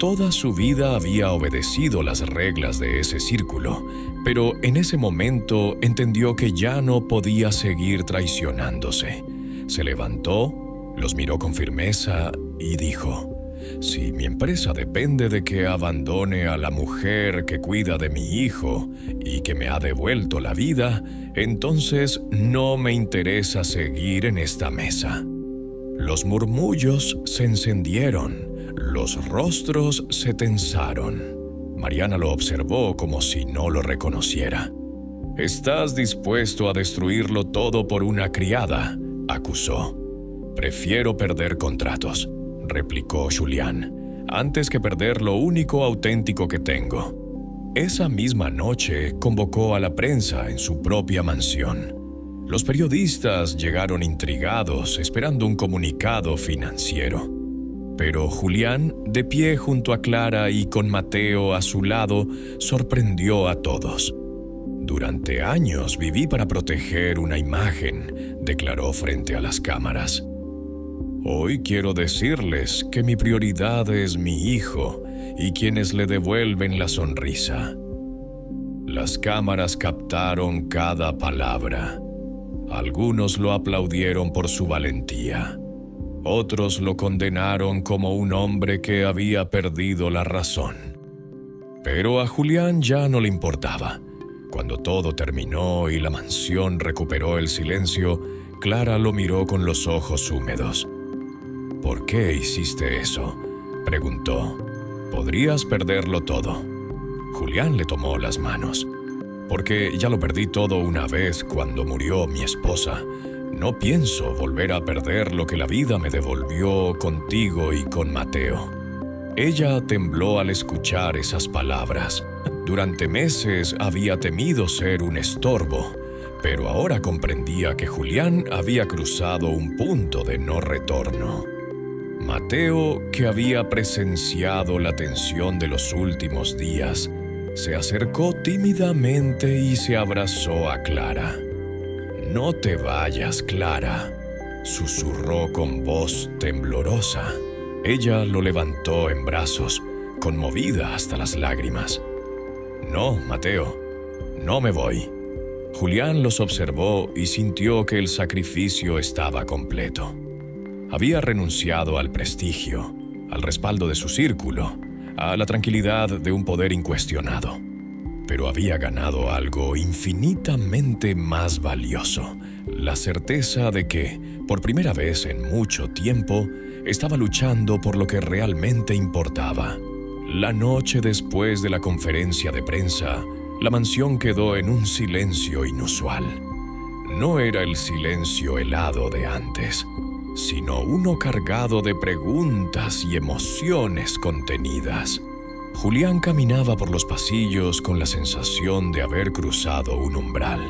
S1: Toda su vida había obedecido las reglas de ese círculo, pero en ese momento entendió que ya no podía seguir traicionándose. Se levantó, los miró con firmeza y dijo: «Si mi empresa depende de que abandone a la mujer que cuida de mi hijo y que me ha devuelto la vida, entonces no me interesa seguir en esta mesa». Los murmullos se encendieron. Los rostros se tensaron. Mariana lo observó como si no lo reconociera. «¿Estás dispuesto a destruirlo todo por una criada?», acusó. «Prefiero perder contratos», replicó Julián, «antes que perder lo único auténtico que tengo». Esa misma noche convocó a la prensa en su propia mansión. Los periodistas llegaron intrigados, esperando un comunicado financiero. Pero Julián, de pie junto a Clara y con Mateo a su lado, sorprendió a todos. «Durante años viví para proteger una imagen», declaró frente a las cámaras. «Hoy quiero decirles que mi prioridad es mi hijo y quienes le devuelven la sonrisa». Las cámaras captaron cada palabra. Algunos lo aplaudieron por su valentía. Otros lo condenaron como un hombre que había perdido la razón. Pero a Julián ya no le importaba. Cuando todo terminó y la mansión recuperó el silencio, Clara lo miró con los ojos húmedos. «¿Por qué hiciste eso?», preguntó. «Podrías perderlo todo». Julián le tomó las manos. «Porque ya lo perdí todo una vez cuando murió mi esposa. No pienso volver a perder lo que la vida me devolvió contigo y con Mateo». Ella tembló al escuchar esas palabras. Durante meses había temido ser un estorbo, pero ahora comprendía que Julián había cruzado un punto de no retorno. Mateo, que había presenciado la tensión de los últimos días, se acercó tímidamente y se abrazó a Clara. «No te vayas, Clara», susurró con voz temblorosa. Ella lo levantó en brazos, conmovida hasta las lágrimas. «No, Mateo, no me voy». Julián los observó y sintió que el sacrificio estaba completo. Había renunciado al prestigio, al respaldo de su círculo, a la tranquilidad de un poder incuestionado. Pero había ganado algo infinitamente más valioso: la certeza de que, por primera vez en mucho tiempo, estaba luchando por lo que realmente importaba. La noche después de la conferencia de prensa, la mansión quedó en un silencio inusual. No era el silencio helado de antes, sino uno cargado de preguntas y emociones contenidas. Julián caminaba por los pasillos con la sensación de haber cruzado un umbral.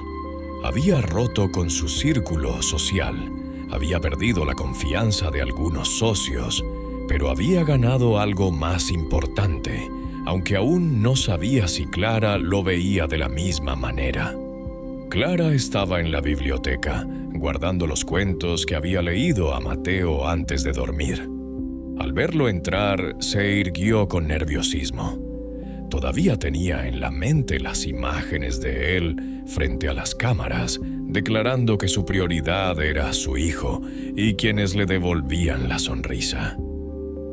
S1: Había roto con su círculo social, había perdido la confianza de algunos socios, pero había ganado algo más importante, aunque aún no sabía si Clara lo veía de la misma manera. Clara estaba en la biblioteca, guardando los cuentos que había leído a Mateo antes de dormir. Al verlo entrar, se irguió con nerviosismo. Todavía tenía en la mente las imágenes de él frente a las cámaras, declarando que su prioridad era su hijo y quienes le devolvían la sonrisa.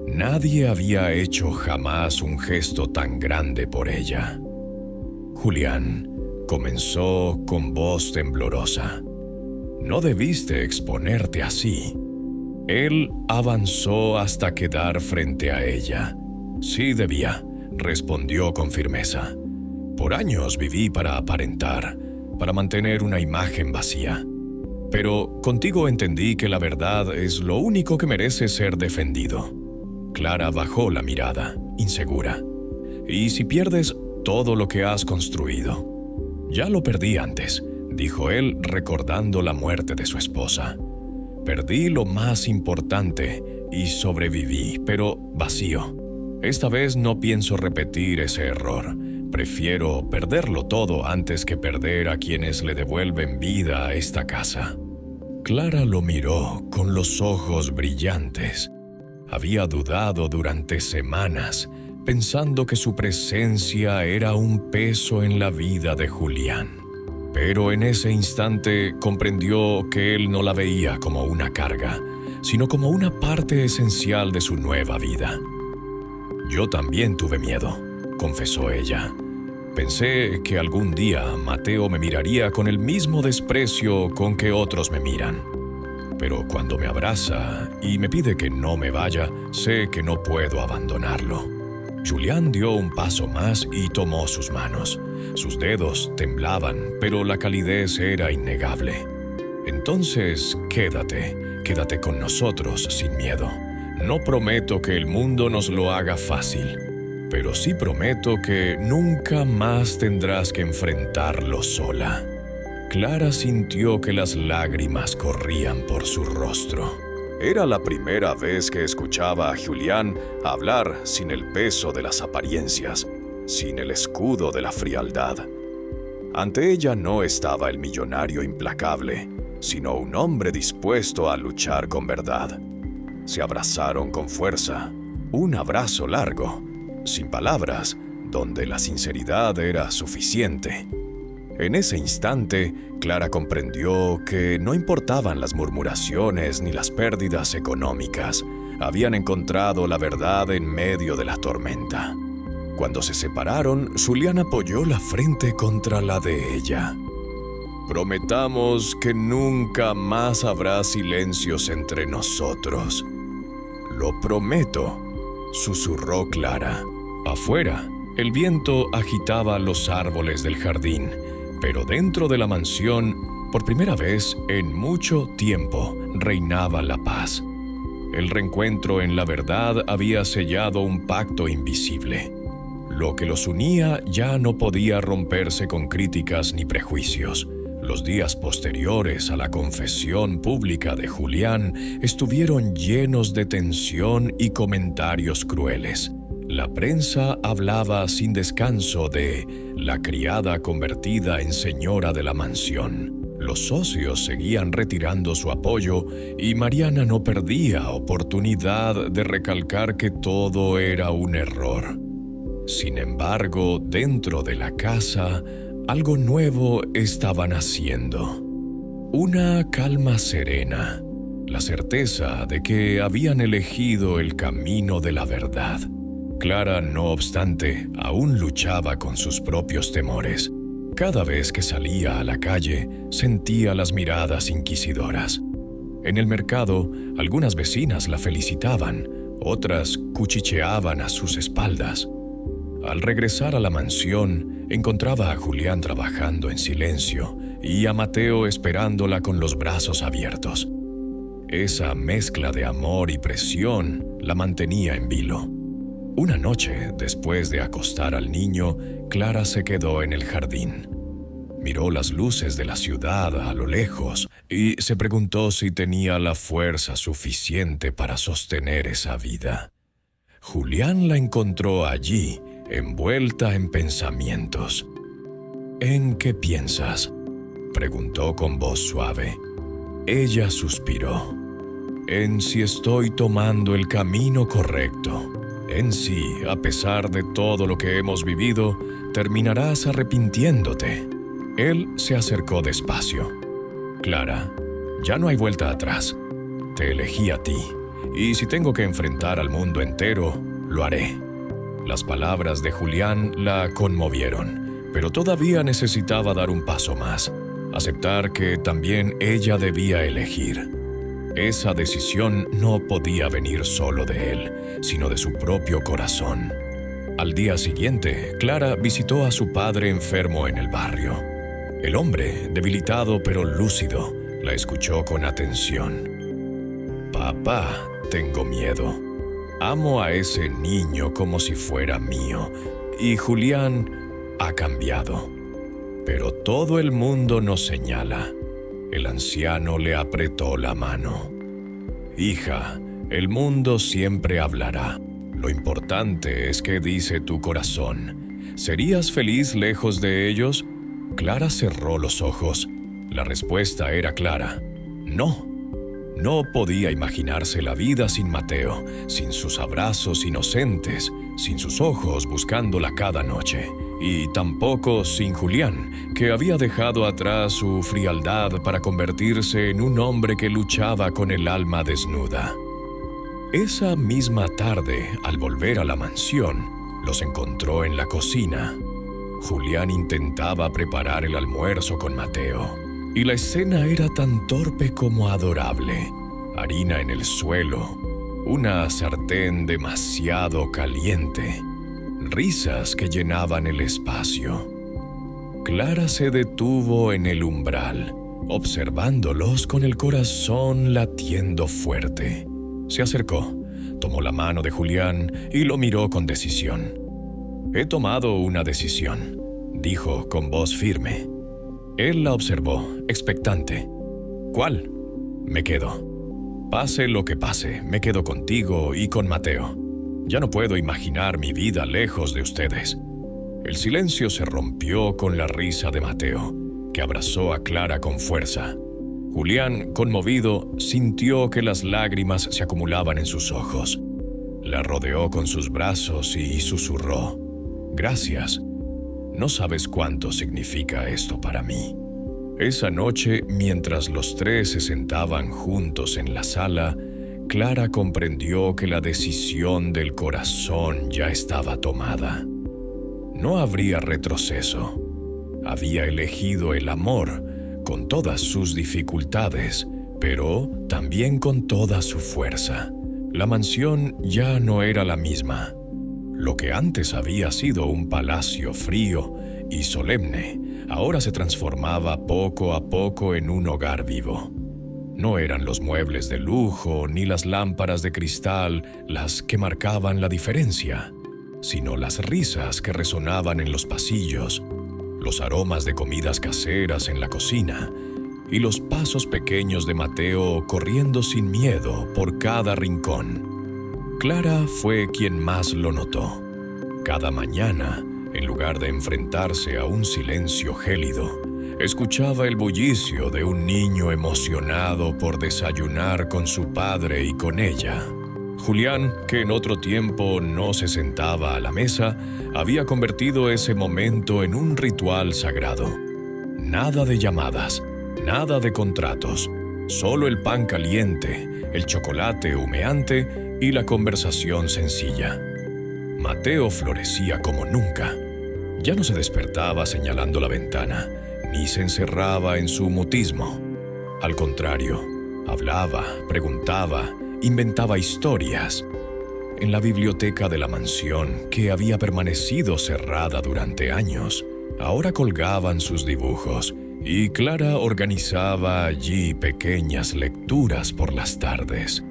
S1: Nadie había hecho jamás un gesto tan grande por ella. «Julián», comenzó con voz temblorosa, «no debiste exponerte así». Él avanzó hasta quedar frente a ella. Sí debía, respondió con firmeza. Por años viví para aparentar, para mantener una imagen vacía. Pero contigo entendí que la verdad es lo único que merece ser defendido. Clara bajó la mirada, insegura. ¿Y si pierdes todo lo que has construido? Ya lo perdí antes, dijo él recordando la muerte de su esposa. Perdí lo más importante y sobreviví, pero vacío. Esta vez no pienso repetir ese error. Prefiero perderlo todo antes que perder a quienes le devuelven vida a esta casa. Clara lo miró con los ojos brillantes. Había dudado durante semanas, pensando que su presencia era un peso en la vida de Julián. Pero en ese instante comprendió que él no la veía como una carga, sino como una parte esencial de su nueva vida. Yo también tuve miedo, confesó ella. Pensé que algún día Mateo me miraría con el mismo desprecio con que otros me miran. Pero cuando me abraza y me pide que no me vaya, sé que no puedo abandonarlo. Julián dio un paso más y tomó sus manos. Sus dedos temblaban, pero la calidez era innegable. Entonces, quédate con nosotros sin miedo. No prometo que el mundo nos lo haga fácil, pero sí prometo que nunca más tendrás que enfrentarlo sola. Clara sintió que las lágrimas corrían por su rostro. Era la primera vez que escuchaba a Julián hablar sin el peso de las apariencias, sin el escudo de la frialdad. Ante ella no estaba el millonario implacable, sino un hombre dispuesto a luchar con verdad. Se abrazaron con fuerza, un abrazo largo, sin palabras, donde la sinceridad era suficiente. En ese instante, Clara comprendió que no importaban las murmuraciones ni las pérdidas económicas. Habían encontrado la verdad en medio de la tormenta. Cuando se separaron, Julián apoyó la frente contra la de ella. Prometamos que nunca más habrá silencios entre nosotros. Lo prometo, susurró Clara. Afuera, el viento agitaba los árboles del jardín, pero dentro de la mansión, por primera vez en mucho tiempo, reinaba la paz. El reencuentro en la verdad había sellado un pacto invisible. Lo que los unía ya no podía romperse con críticas ni prejuicios. Los días posteriores a la confesión pública de Julián estuvieron llenos de tensión y comentarios crueles. La prensa hablaba sin descanso de la criada convertida en señora de la mansión. Los socios seguían retirando su apoyo y Mariana no perdía oportunidad de recalcar que todo era un error. Sin embargo, dentro de la casa, algo nuevo estaba naciendo. Una calma serena, la certeza de que habían elegido el camino de la verdad. Clara, no obstante, aún luchaba con sus propios temores. Cada vez que salía a la calle, sentía las miradas inquisidoras. En el mercado, algunas vecinas la felicitaban, otras cuchicheaban a sus espaldas. Al regresar a la mansión, encontraba a Julián trabajando en silencio y a Mateo esperándola con los brazos abiertos. Esa mezcla de amor y presión la mantenía en vilo. Una noche, después de acostar al niño, Clara se quedó en el jardín. Miró las luces de la ciudad a lo lejos y se preguntó si tenía la fuerza suficiente para sostener esa vida. Julián la encontró allí, envuelta en pensamientos. ¿En qué piensas?, preguntó con voz suave. Ella suspiró. En si estoy tomando el camino correcto. En si, a pesar de todo lo que hemos vivido, terminarás arrepintiéndote. Él se acercó despacio. Clara, ya no hay vuelta atrás. Te elegí a ti, y si tengo que enfrentar al mundo entero, lo haré. Las palabras de Julián la conmovieron, pero todavía necesitaba dar un paso más, aceptar que también ella debía elegir. Esa decisión no podía venir solo de él, sino de su propio corazón. Al día siguiente, Clara visitó a su padre enfermo en el barrio. El hombre, debilitado pero lúcido, la escuchó con atención. «Papá, tengo miedo. Amo a ese niño como si fuera mío, y Julián ha cambiado. Pero todo el mundo nos señala». El anciano le apretó la mano. «Hija, el mundo siempre hablará. Lo importante es qué dice tu corazón. ¿Serías feliz lejos de ellos?». Clara cerró los ojos. La respuesta era clara. No. No podía imaginarse la vida sin Mateo, sin sus abrazos inocentes, sin sus ojos buscándola cada noche. Y tampoco sin Julián, que había dejado atrás su frialdad para convertirse en un hombre que luchaba con el alma desnuda. Esa misma tarde, al volver a la mansión, los encontró en la cocina. Julián intentaba preparar el almuerzo con Mateo, y la escena era tan torpe como adorable. Harina en el suelo, una sartén demasiado caliente, risas que llenaban el espacio. Clara se detuvo en el umbral, observándolos con el corazón latiendo fuerte. Se acercó, tomó la mano de Julián y lo miró con decisión. «He tomado una decisión», dijo con voz firme. Él la observó, expectante. «¿Cuál?». «Me quedo. Pase lo que pase, me quedo contigo y con Mateo. Ya no puedo imaginar mi vida lejos de ustedes». El silencio se rompió con la risa de Mateo, que abrazó a Clara con fuerza. Julián, conmovido, sintió que las lágrimas se acumulaban en sus ojos. La rodeó con sus brazos y susurró: «Gracias. No sabes cuánto significa esto para mí». Esa noche, mientras los tres se sentaban juntos en la sala, Clara comprendió que la decisión del corazón ya estaba tomada. No habría retroceso. Había elegido el amor, con todas sus dificultades, pero también con toda su fuerza. La mansión ya no era la misma. Lo que antes había sido un palacio frío y solemne, ahora se transformaba poco a poco en un hogar vivo. No eran los muebles de lujo ni las lámparas de cristal las que marcaban la diferencia, sino las risas que resonaban en los pasillos, los aromas de comidas caseras en la cocina y los pasos pequeños de Mateo corriendo sin miedo por cada rincón. Clara fue quien más lo notó. Cada mañana, en lugar de enfrentarse a un silencio gélido, escuchaba el bullicio de un niño emocionado por desayunar con su padre y con ella. Julián, que en otro tiempo no se sentaba a la mesa, había convertido ese momento en un ritual sagrado. Nada de llamadas, nada de contratos, solo el pan caliente, el chocolate humeante y la conversación sencilla. Mateo florecía como nunca. Ya no se despertaba señalando la ventana, ni se encerraba en su mutismo. Al contrario, hablaba, preguntaba, inventaba historias. En la biblioteca de la mansión, que había permanecido cerrada durante años, ahora colgaban sus dibujos, y Clara organizaba allí pequeñas lecturas por las tardes.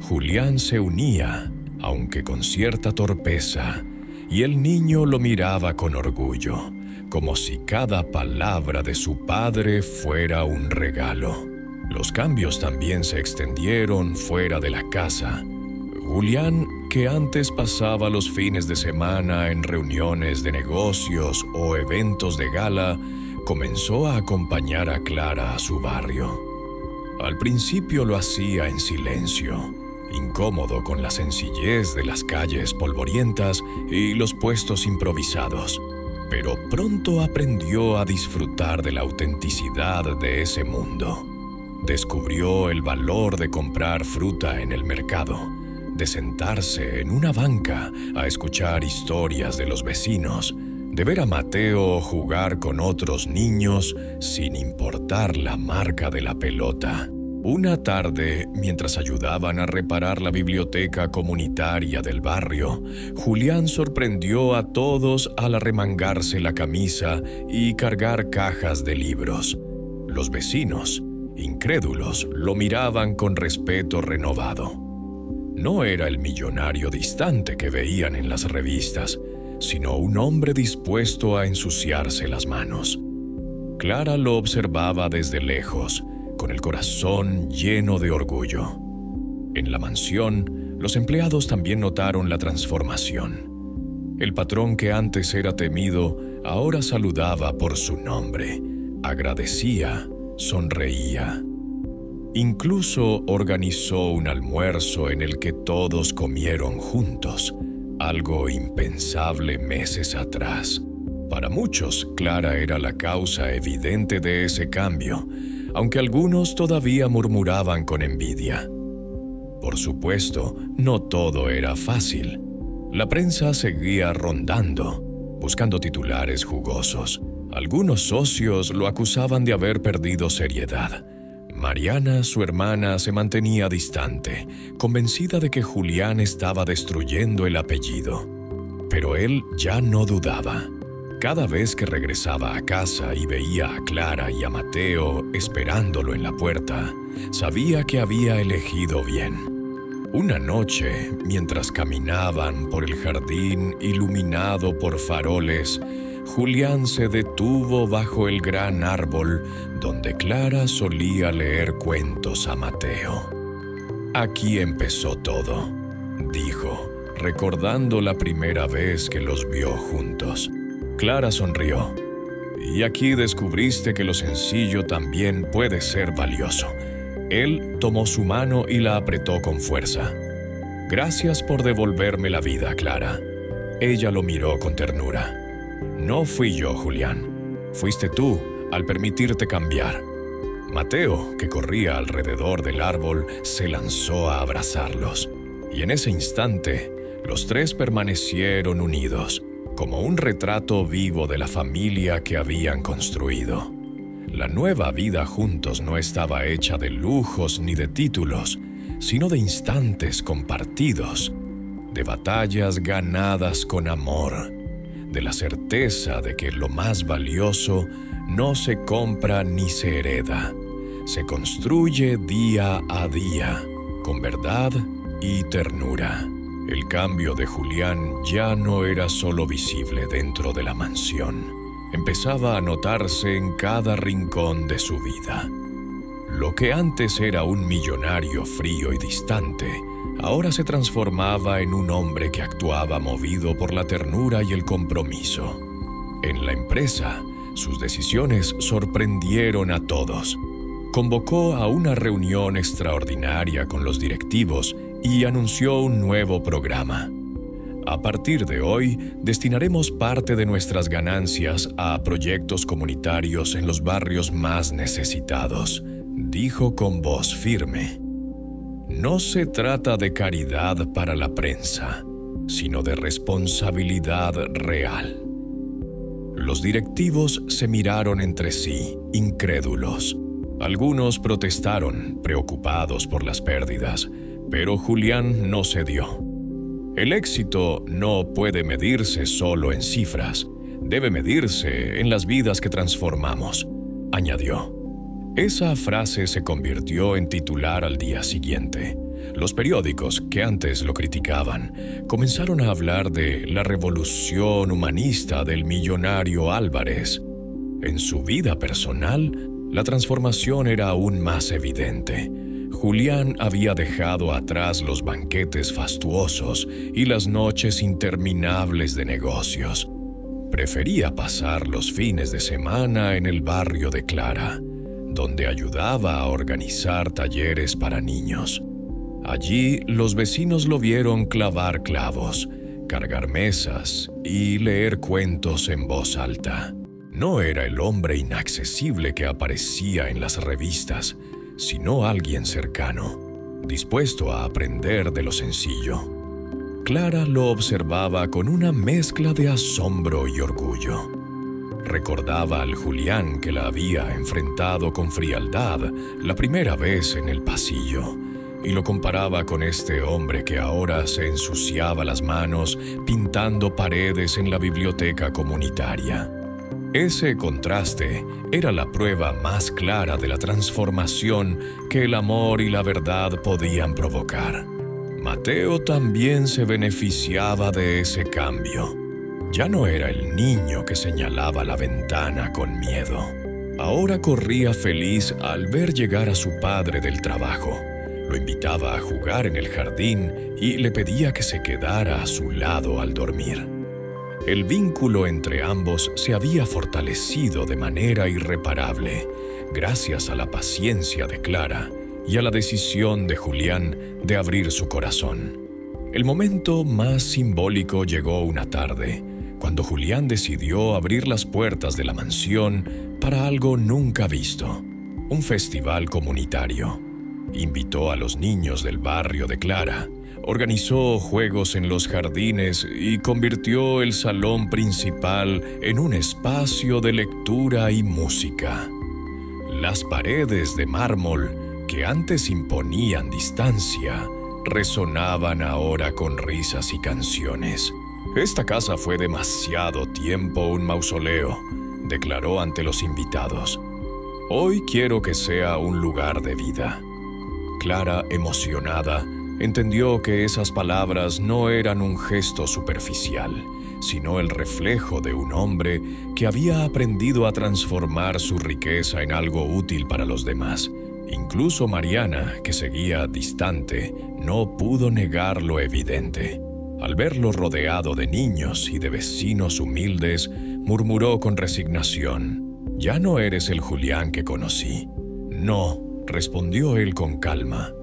S1: Julián se unía, aunque con cierta torpeza, y el niño lo miraba con orgullo, como si cada palabra de su padre fuera un regalo. Los cambios también se extendieron fuera de la casa. Julián, que antes pasaba los fines de semana en reuniones de negocios o eventos de gala, comenzó a acompañar a Clara a su barrio. Al principio lo hacía en silencio, incómodo con la sencillez de las calles polvorientas y los puestos improvisados, pero pronto aprendió a disfrutar de la autenticidad de ese mundo. Descubrió el valor de comprar fruta en el mercado, de sentarse en una banca a escuchar historias de los vecinos, de ver a Mateo jugar con otros niños sin importar la marca de la pelota, Una tarde, mientras ayudaban a reparar la biblioteca comunitaria del barrio, Julián sorprendió a todos al arremangarse la camisa y cargar cajas de libros. Los vecinos, incrédulos, lo miraban con respeto renovado. No era el millonario distante que veían en las revistas, sino un hombre dispuesto a ensuciarse las manos. Clara lo observaba desde lejos, con el corazón lleno de orgullo. En la mansión, los empleados también notaron la transformación. El patrón que antes era temido, ahora saludaba por su nombre, agradecía, sonreía. Incluso organizó un almuerzo en el que todos comieron juntos, algo impensable meses atrás. Para muchos, Clara era la causa evidente de ese cambio, aunque algunos todavía murmuraban con envidia. Por supuesto, no todo era fácil. La prensa seguía rondando, buscando titulares jugosos. Algunos socios lo acusaban de haber perdido seriedad. Mariana, su hermana, se mantenía distante, convencida de que Julián estaba destruyendo el apellido. Pero él ya no dudaba. Cada vez que regresaba a casa y veía a Clara y a Mateo esperándolo en la puerta, sabía que había elegido bien. Una noche, mientras caminaban por el jardín iluminado por faroles, Julián se detuvo bajo el gran árbol donde Clara solía leer cuentos a Mateo. Aquí empezó todo, dijo, recordando la primera vez que los vio juntos. Clara sonrió. Y aquí descubriste que lo sencillo también puede ser valioso. Él tomó su mano y la apretó con fuerza. Gracias por devolverme la vida, Clara. Ella lo miró con ternura. No fui yo, Julián. Fuiste tú al permitirte cambiar. Mateo, que corría alrededor del árbol, se lanzó a abrazarlos. Y en ese instante, los tres permanecieron unidos, como un retrato vivo de la familia que habían construido. La nueva vida juntos no estaba hecha de lujos ni de títulos, sino de instantes compartidos, de batallas ganadas con amor, de la certeza de que lo más valioso no se compra ni se hereda, se construye día a día, con verdad y ternura. El cambio de Julián ya no era solo visible dentro de la mansión. Empezaba a notarse en cada rincón de su vida. Lo que antes era un millonario frío y distante, ahora se transformaba en un hombre que actuaba movido por la ternura y el compromiso. En la empresa, sus decisiones sorprendieron a todos. Convocó a una reunión extraordinaria con los directivos y anunció un nuevo programa. A partir de hoy, destinaremos parte de nuestras ganancias a proyectos comunitarios en los barrios más necesitados, dijo con voz firme. No se trata de caridad para la prensa, sino de responsabilidad real. Los directivos se miraron entre sí, incrédulos. Algunos protestaron, preocupados por las pérdidas, pero Julián no cedió. El éxito no puede medirse solo en cifras, debe medirse en las vidas que transformamos, añadió. Esa frase se convirtió en titular al día siguiente. Los periódicos, que antes lo criticaban, comenzaron a hablar de la revolución humanista del millonario Álvarez. En su vida personal, la transformación era aún más evidente. Julián había dejado atrás los banquetes fastuosos y las noches interminables de negocios. Prefería pasar los fines de semana en el barrio de Clara, donde ayudaba a organizar talleres para niños. Allí los vecinos lo vieron clavar clavos, cargar mesas y leer cuentos en voz alta. No era el hombre inaccesible que aparecía en las revistas, sino alguien cercano, dispuesto a aprender de lo sencillo. Clara lo observaba con una mezcla de asombro y orgullo. recordaba al Julián que la había enfrentado con frialdad la primera vez en el pasillo, y lo comparaba con este hombre que ahora se ensuciaba las manos pintando paredes en la biblioteca comunitaria. Ese contraste era la prueba más clara de la transformación que el amor y la verdad podían provocar. Mateo también se beneficiaba de ese cambio. Ya no era el niño que señalaba la ventana con miedo. Ahora corría feliz al ver llegar a su padre del trabajo. Lo invitaba a jugar en el jardín y le pedía que se quedara a su lado al dormir. El vínculo entre ambos se había fortalecido de manera irreparable, gracias a la paciencia de Clara y a la decisión de Julián de abrir su corazón. El momento más simbólico llegó una tarde, cuando Julián decidió abrir las puertas de la mansión para algo nunca visto: un festival comunitario. Invitó a los niños del barrio de Clara, organizó juegos en los jardines y convirtió el salón principal en un espacio de lectura y música. Las paredes de mármol, que antes imponían distancia, resonaban ahora con risas y canciones. Esta casa fue demasiado tiempo un mausoleo, declaró ante los invitados. Hoy quiero que sea un lugar de vida. Clara, emocionada, entendió que esas palabras no eran un gesto superficial, sino el reflejo de un hombre que había aprendido a transformar su riqueza en algo útil para los demás. Incluso Mariana, que seguía distante, no pudo negar lo evidente. Al verlo rodeado de niños y de vecinos humildes, murmuró con resignación: «Ya no eres el Julián que conocí». «No», respondió él con calma.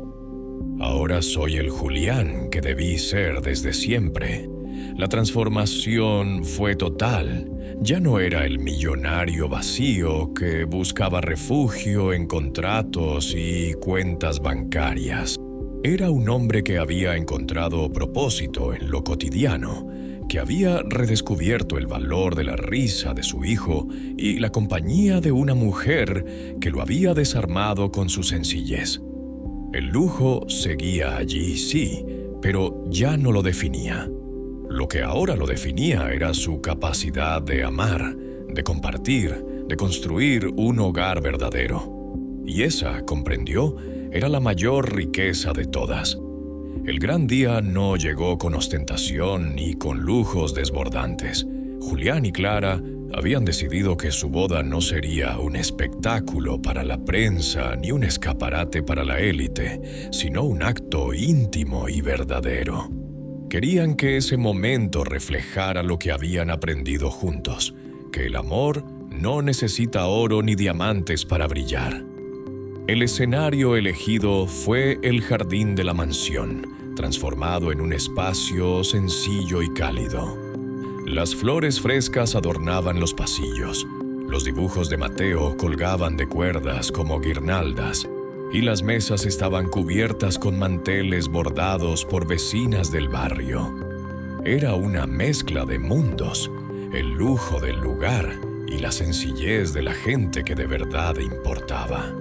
S1: «Ahora soy el Julián que debí ser desde siempre». La transformación fue total. Ya no era el millonario vacío que buscaba refugio en contratos y cuentas bancarias. Era un hombre que había encontrado propósito en lo cotidiano, que había redescubierto el valor de la risa de su hijo y la compañía de una mujer que lo había desarmado con su sencillez. El lujo seguía allí, sí, pero ya no lo definía. Lo que ahora lo definía era su capacidad de amar, de compartir, de construir un hogar verdadero. Y esa, comprendió, era la mayor riqueza de todas. El gran día no llegó con ostentación ni con lujos desbordantes. Julián y Clara habían decidido que su boda no sería un espectáculo para la prensa ni un escaparate para la élite, sino un acto íntimo y verdadero. Querían que ese momento reflejara lo que habían aprendido juntos, que el amor no necesita oro ni diamantes para brillar. El escenario elegido fue el jardín de la mansión, transformado en un espacio sencillo y cálido. Las flores frescas adornaban los pasillos, los dibujos de Mateo colgaban de cuerdas como guirnaldas, y las mesas estaban cubiertas con manteles bordados por vecinas del barrio. Era una mezcla de mundos, el lujo del lugar y la sencillez de la gente que de verdad importaba.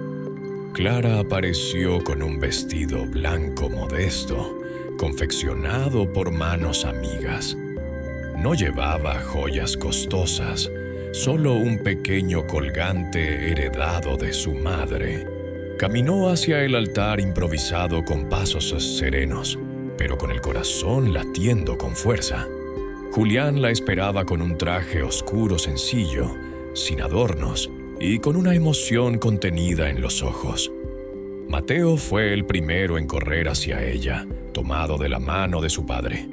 S1: Clara apareció con un vestido blanco modesto, confeccionado por manos amigas. No llevaba joyas costosas, solo un pequeño colgante heredado de su madre. Caminó hacia el altar improvisado con pasos serenos, pero con el corazón latiendo con fuerza. Julián la esperaba con un traje oscuro sencillo, sin adornos, y con una emoción contenida en los ojos. Mateo fue el primero en correr hacia ella, tomado de la mano de su padre.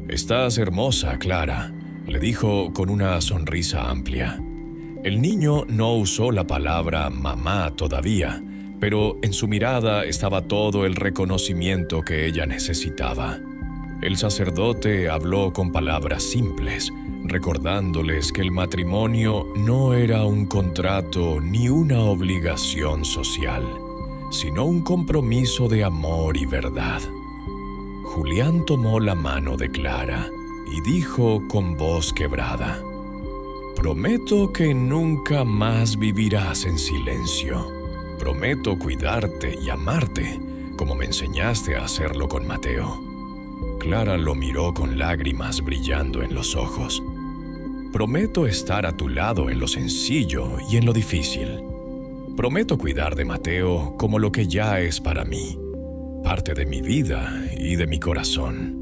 S1: «Estás hermosa, Clara», le dijo con una sonrisa amplia. El niño no usó la palabra mamá todavía, pero en su mirada estaba todo el reconocimiento que ella necesitaba. El sacerdote habló con palabras simples, recordándoles que el matrimonio no era un contrato ni una obligación social, sino un compromiso de amor y verdad. Julián tomó la mano de Clara y dijo con voz quebrada: Prometo que nunca más vivirás en silencio. Prometo cuidarte y amarte, como me enseñaste a hacerlo con Mateo. Clara lo miró con lágrimas brillando en los ojos. Prometo estar a tu lado en lo sencillo y en lo difícil. Prometo cuidar de Mateo como lo que ya es para mí, parte de mi vida y de mi corazón.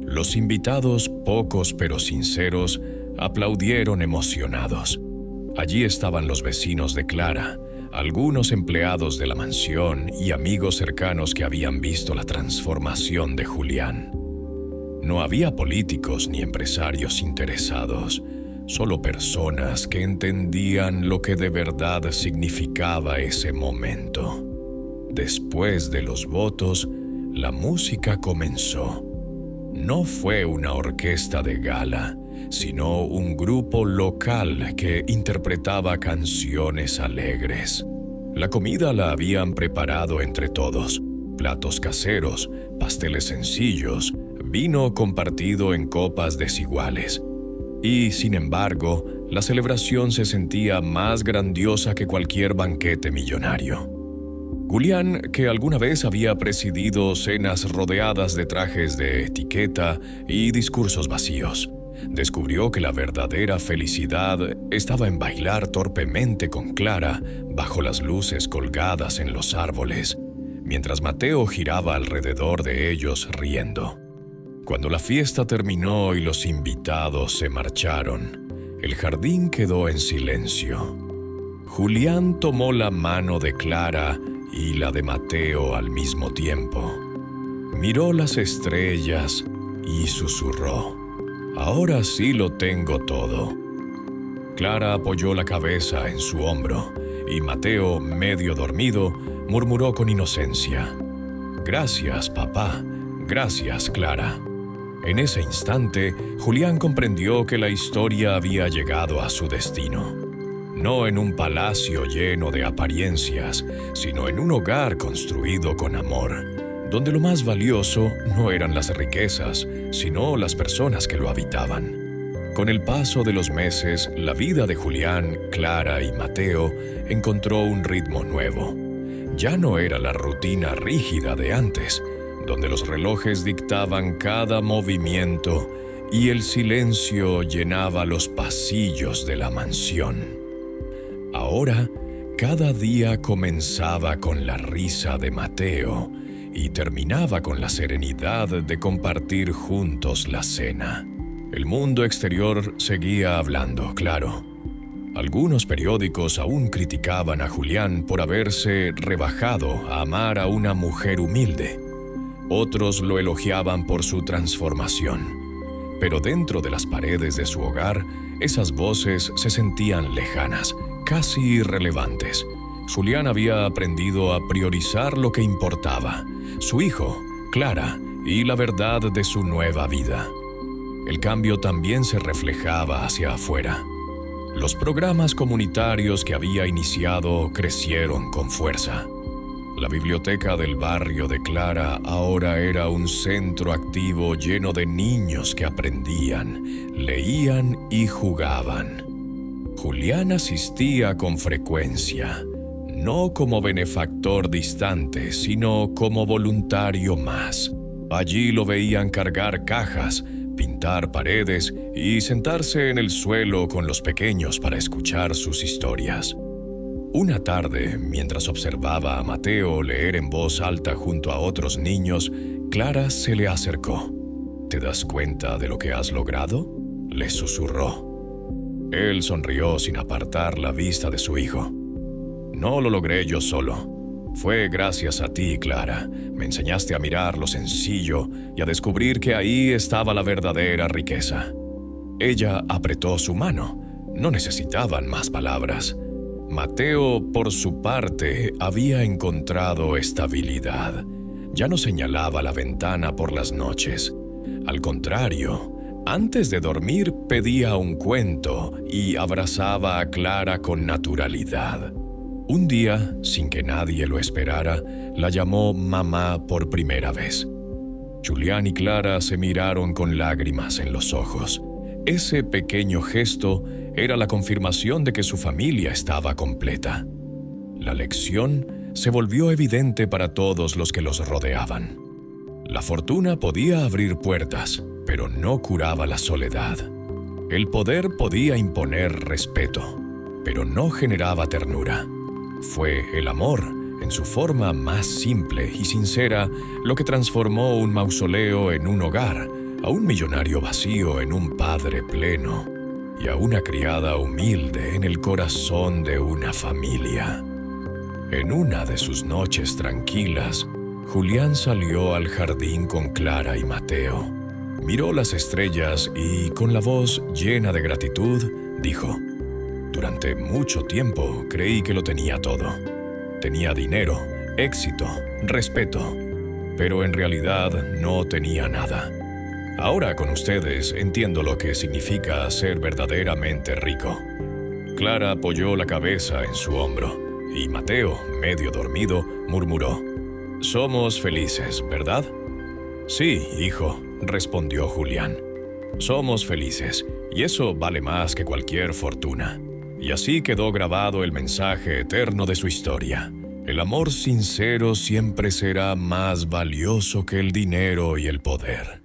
S1: Los invitados, pocos pero sinceros, aplaudieron emocionados. Allí estaban los vecinos de Clara, algunos empleados de la mansión y amigos cercanos que habían visto la transformación de Julián. No había políticos ni empresarios interesados, solo personas que entendían lo que de verdad significaba ese momento. Después de los votos, la música comenzó. No fue una orquesta de gala, sino un grupo local que interpretaba canciones alegres. La comida la habían preparado entre todos: platos caseros, pasteles sencillos, vino compartido en copas desiguales. Y, sin embargo, la celebración se sentía más grandiosa que cualquier banquete millonario. Julián, que alguna vez había presidido cenas rodeadas de trajes de etiqueta y discursos vacíos, descubrió que la verdadera felicidad estaba en bailar torpemente con Clara bajo las luces colgadas en los árboles, mientras Mateo giraba alrededor de ellos riendo. Cuando la fiesta terminó y los invitados se marcharon, el jardín quedó en silencio. Julián tomó la mano de Clara y la de Mateo al mismo tiempo. Miró las estrellas y susurró: «Ahora sí lo tengo todo». Clara apoyó la cabeza en su hombro y Mateo, medio dormido, murmuró con inocencia: «Gracias, papá. Gracias, Clara». En ese instante, Julián comprendió que la historia había llegado a su destino. No en un palacio lleno de apariencias, sino en un hogar construido con amor, donde lo más valioso no eran las riquezas, sino las personas que lo habitaban. Con el paso de los meses, la vida de Julián, Clara y Mateo encontró un ritmo nuevo. Ya no era la rutina rígida de antes, donde los relojes dictaban cada movimiento y el silencio llenaba los pasillos de la mansión. Ahora, cada día comenzaba con la risa de Mateo y terminaba con la serenidad de compartir juntos la cena. El mundo exterior seguía hablando, claro. Algunos periódicos aún criticaban a Julián por haberse rebajado a amar a una mujer humilde. Otros lo elogiaban por su transformación. Pero dentro de las paredes de su hogar, esas voces se sentían lejanas, casi irrelevantes. Julián había aprendido a priorizar lo que importaba: su hijo, Clara, y la verdad de su nueva vida. El cambio también se reflejaba hacia afuera. Los programas comunitarios que había iniciado crecieron con fuerza. La biblioteca del barrio de Clara ahora era un centro activo lleno de niños que aprendían, leían y jugaban. Julián asistía con frecuencia, no como benefactor distante, sino como voluntario más. Allí lo veían cargar cajas, pintar paredes y sentarse en el suelo con los pequeños para escuchar sus historias. Una tarde, mientras observaba a Mateo leer en voz alta junto a otros niños, Clara se le acercó. «¿Te das cuenta de lo que has logrado?», le susurró. Él sonrió sin apartar la vista de su hijo. «No lo logré yo solo. Fue gracias a ti, Clara. Me enseñaste a mirar lo sencillo y a descubrir que ahí estaba la verdadera riqueza». Ella apretó su mano. No necesitaban más palabras. Mateo, por su parte, había encontrado estabilidad. Ya no señalaba la ventana por las noches. Al contrario, antes de dormir pedía un cuento y abrazaba a Clara con naturalidad. Un día, sin que nadie lo esperara, la llamó mamá por primera vez. Julián y Clara se miraron con lágrimas en los ojos. Ese pequeño gesto era la confirmación de que su familia estaba completa. La lección se volvió evidente para todos los que los rodeaban. La fortuna podía abrir puertas, pero no curaba la soledad. El poder podía imponer respeto, pero no generaba ternura. Fue el amor, en su forma más simple y sincera, lo que transformó un mausoleo en un hogar, a un millonario vacío en un padre pleno, y a una criada humilde en el corazón de una familia. En una de sus noches tranquilas, Julián salió al jardín con Clara y Mateo. Miró las estrellas y, con la voz llena de gratitud, dijo: «Durante mucho tiempo creí que lo tenía todo. Tenía dinero, éxito, respeto, pero en realidad no tenía nada. Ahora con ustedes entiendo lo que significa ser verdaderamente rico». Clara apoyó la cabeza en su hombro y Mateo, medio dormido, murmuró: «Somos felices, ¿verdad?» «Sí, hijo», respondió Julián. «Somos felices, y eso vale más que cualquier fortuna». Y así quedó grabado el mensaje eterno de su historia. El amor sincero siempre será más valioso que el dinero y el poder.